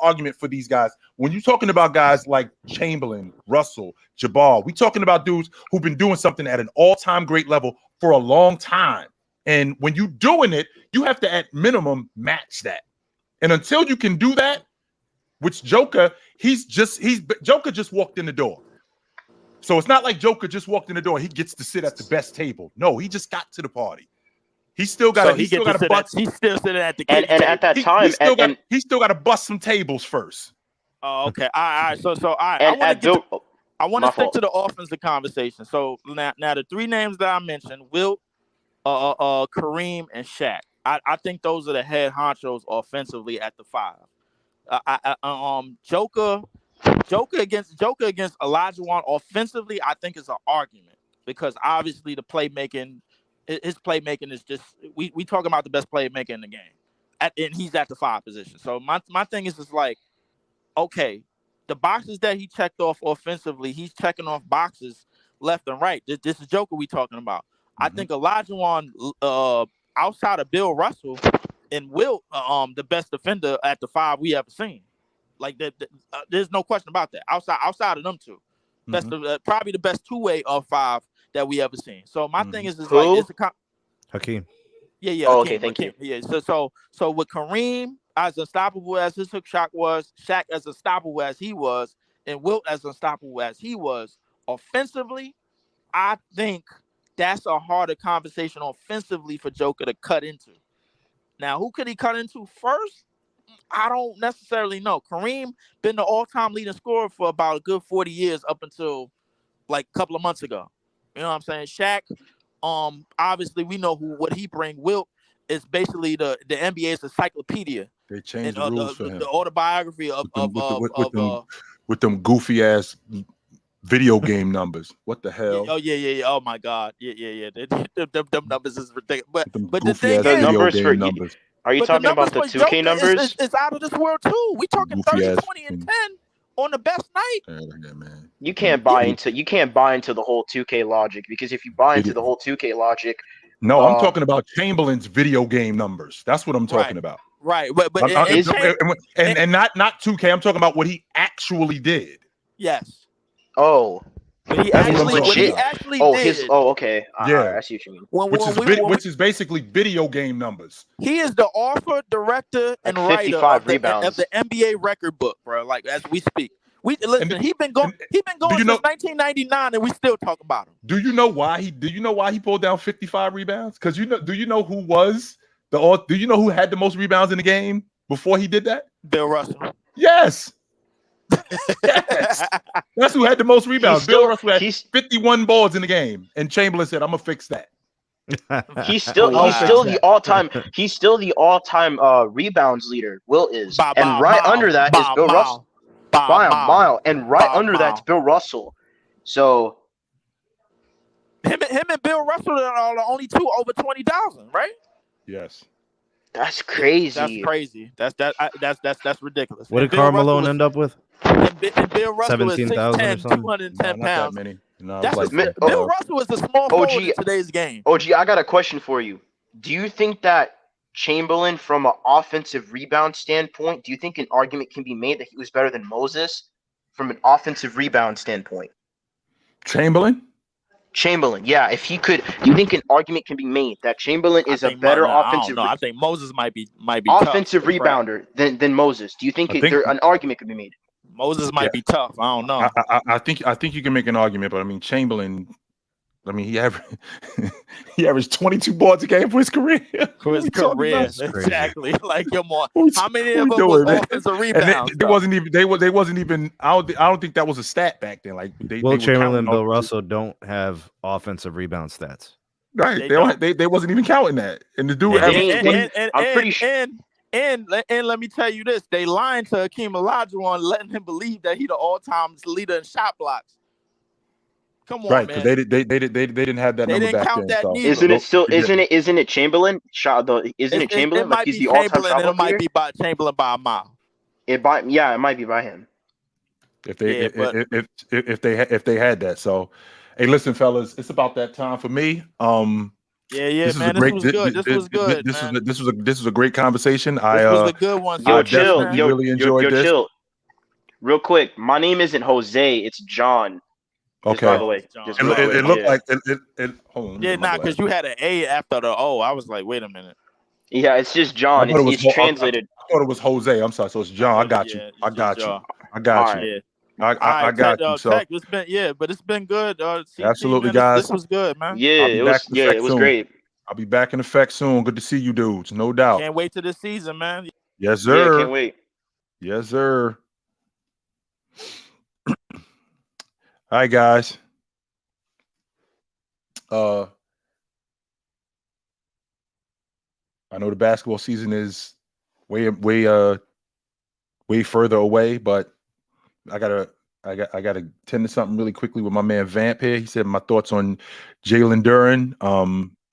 argument for these guys. When you're talking about guys like Chamberlain, Russell, Jabbar, we talking about dudes who've been doing something at an all-time great level for a long time. And when you're doing it, you have to at minimum match that. And until you can do that, which Joker, Joker just walked in the door. So it's not like Joker just walked in the door. He gets to sit at the best table. No, he just got to the party. He's still got to. He's still sitting at the and at that time, he still got to bust some tables first. Oh, okay. All right. So all right. I want to stick to the offensive conversation. So now the 3 names that I mentioned: Wilt, Kareem, and Shaq. I think those are the head honchos offensively at the 5. Joker against Olajuwon offensively, I think is an argument because obviously his playmaking is just we talking about the best playmaker in the game, and he's at the 5 position. So my thing is just like, okay, the boxes that he checked off offensively, he's checking off boxes left and right. This is Joker we talking about. I think Olajuwon, outside of Bill Russell and Wilt, the best defender at the 5 we ever seen. Like there's no question about that. Outside of them 2, best probably the best 2-way of 5 that we ever seen. So my thing is like it's Hakeem. Yeah. Oh, Hakeem, okay, thank you. Yeah. So with Kareem as unstoppable as his hook shot was, Shaq as unstoppable as he was, and Wilt as unstoppable as he was, offensively, I think that's a harder conversation offensively for Joker to cut into. Now, who could he cut into first? I don't necessarily know. Kareem been the all-time leading scorer for about a good 40 years up until like a couple of months ago. You know what I'm saying? Shaq, obviously we know what he bring. Wilt is basically the NBA's encyclopedia. They changed the rules for him. The autobiography with them goofy ass video game numbers. What the hell? Yeah. Oh my God. Yeah. Them numbers is ridiculous. But the thing is, numbers. Are you talking about the 2K numbers? It's out of this world too. We talking 30, 20, and 10 on the best night. Yeah, man. You can't buy into the whole 2K logic, because if you buy into the whole 2K logic, no, I'm talking about Chamberlain's video game numbers. That's what I'm talking about. Right, but not 2K. I'm talking about what he actually did. Yes. Oh. What he actually did. Okay. Yeah, I see what you mean. Which is basically video game numbers. He is the author, director, and writer of the NBA record book, bro. Like as we speak, Listen. He been going since 1999, and we still talk about him. Do you know why he pulled down 55 rebounds? Because do you know who was do you know who had the most rebounds in the game before he did that? Bill Russell. Yes. Yes. That's who had the most rebounds. Bill Russell had 51 boards in the game, and Chamberlain said, "I'm gonna fix that." He's still the all-time rebounds leader. Will is, and right under that is Bill Russell. By a mile, and right under that's Bill Russell. So him and Bill Russell are the only two over 20,000, right? Yes. That's crazy. That's crazy. That's ridiculous. What did Carmelo end up with? And Bill Russell is 17,000 6'10", 210 pounds. That many. No, Bill Russell is a small forward in today's game. OG, I got a question for you. Do you think that Chamberlain, from an offensive rebound standpoint, do you think an argument can be made that he was better than Moses from an offensive rebound standpoint? Chamberlain, yeah. If he could, do you think an argument can be made that Chamberlain is a better offensive? I think Moses might be offensive tough rebounder than Moses. Do you think an argument could be made? Moses might be tough. I don't know. I think you can make an argument, but I mean Chamberlain. I mean he averaged 22 boards a game for his career. Exactly. Like how many of them was offensive rebounds? They wasn't even. I don't think that was a stat back then. Like Chamberlain and Bill Russell don't have offensive rebound stats. Right. They wasn't even counting that. And the dude I'm pretty sure. And let me tell you this: they lying to Hakeem Olajuwon, letting him believe that he the all-time leader in shot blocks. Come on, right? Because they didn't have that number back then. So. Isn't it Chamberlain? Isn't it Chamberlain? Like he's the all-time shot blocker. It might be by Chamberlain by a mile. It might be by him. If they had that. So, hey, listen, fellas, it's about that time for me. This was good. This was a great conversation. This was a good one. Yo, chill. Really enjoyed this. Chill. Real quick, my name isn't Jose. It's John. Okay. By the way, it looked like it. Hold on, because you had an A after the O. I was like, wait a minute. Yeah, it's just John. It's translated. I thought it was Jose. I'm sorry. So it's John. I got you. I got you. I got you. I got you. So it's been good. Absolutely, guys. This was good, man. Yeah, it was great. I'll be back in effect soon. Good to see you dudes, no doubt. Can't wait to this season, man. Yes, sir. Yeah, can't wait. Yes, sir. All right, guys. I know the basketball season is way further away, but I gotta tend to something really quickly with my man Vamp here. He said my thoughts on Jalen Duren.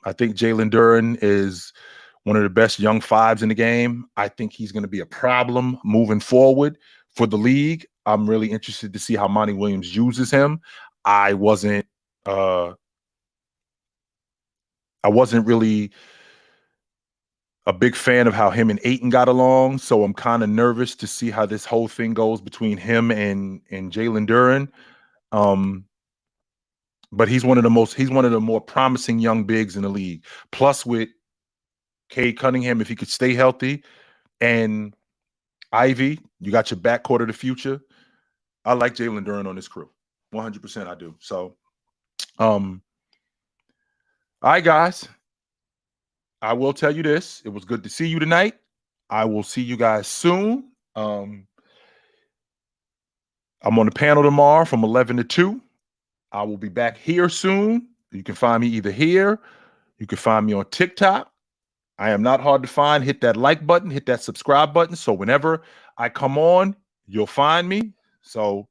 I think Jalen Duren is one of the best young fives in the game. I think he's going to be a problem moving forward for the league. I'm really interested to see how Monty Williams uses him. I wasn't really a big fan of how him and Ayton got along, so I'm kind of nervous to see how this whole thing goes between him and Jalen Duren. But he's one of the more promising young bigs in the league. Plus, with Cade Cunningham, if he could stay healthy, and Ivy, you got your backcourt of the future. I like Jalen Duren on this crew, 100%. I do. So, all right, guys. I will tell you this. It was good to see you tonight. I will see you guys soon. I'm on the panel tomorrow from 11 to 2. I will be back here soon. You can find me either here. You can find me on TikTok. I am not hard to find. Hit that like button. Hit that subscribe button. So whenever I come on, you'll find me. So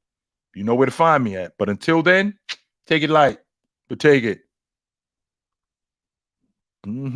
you know where to find me at. But until then, take it light. But take it.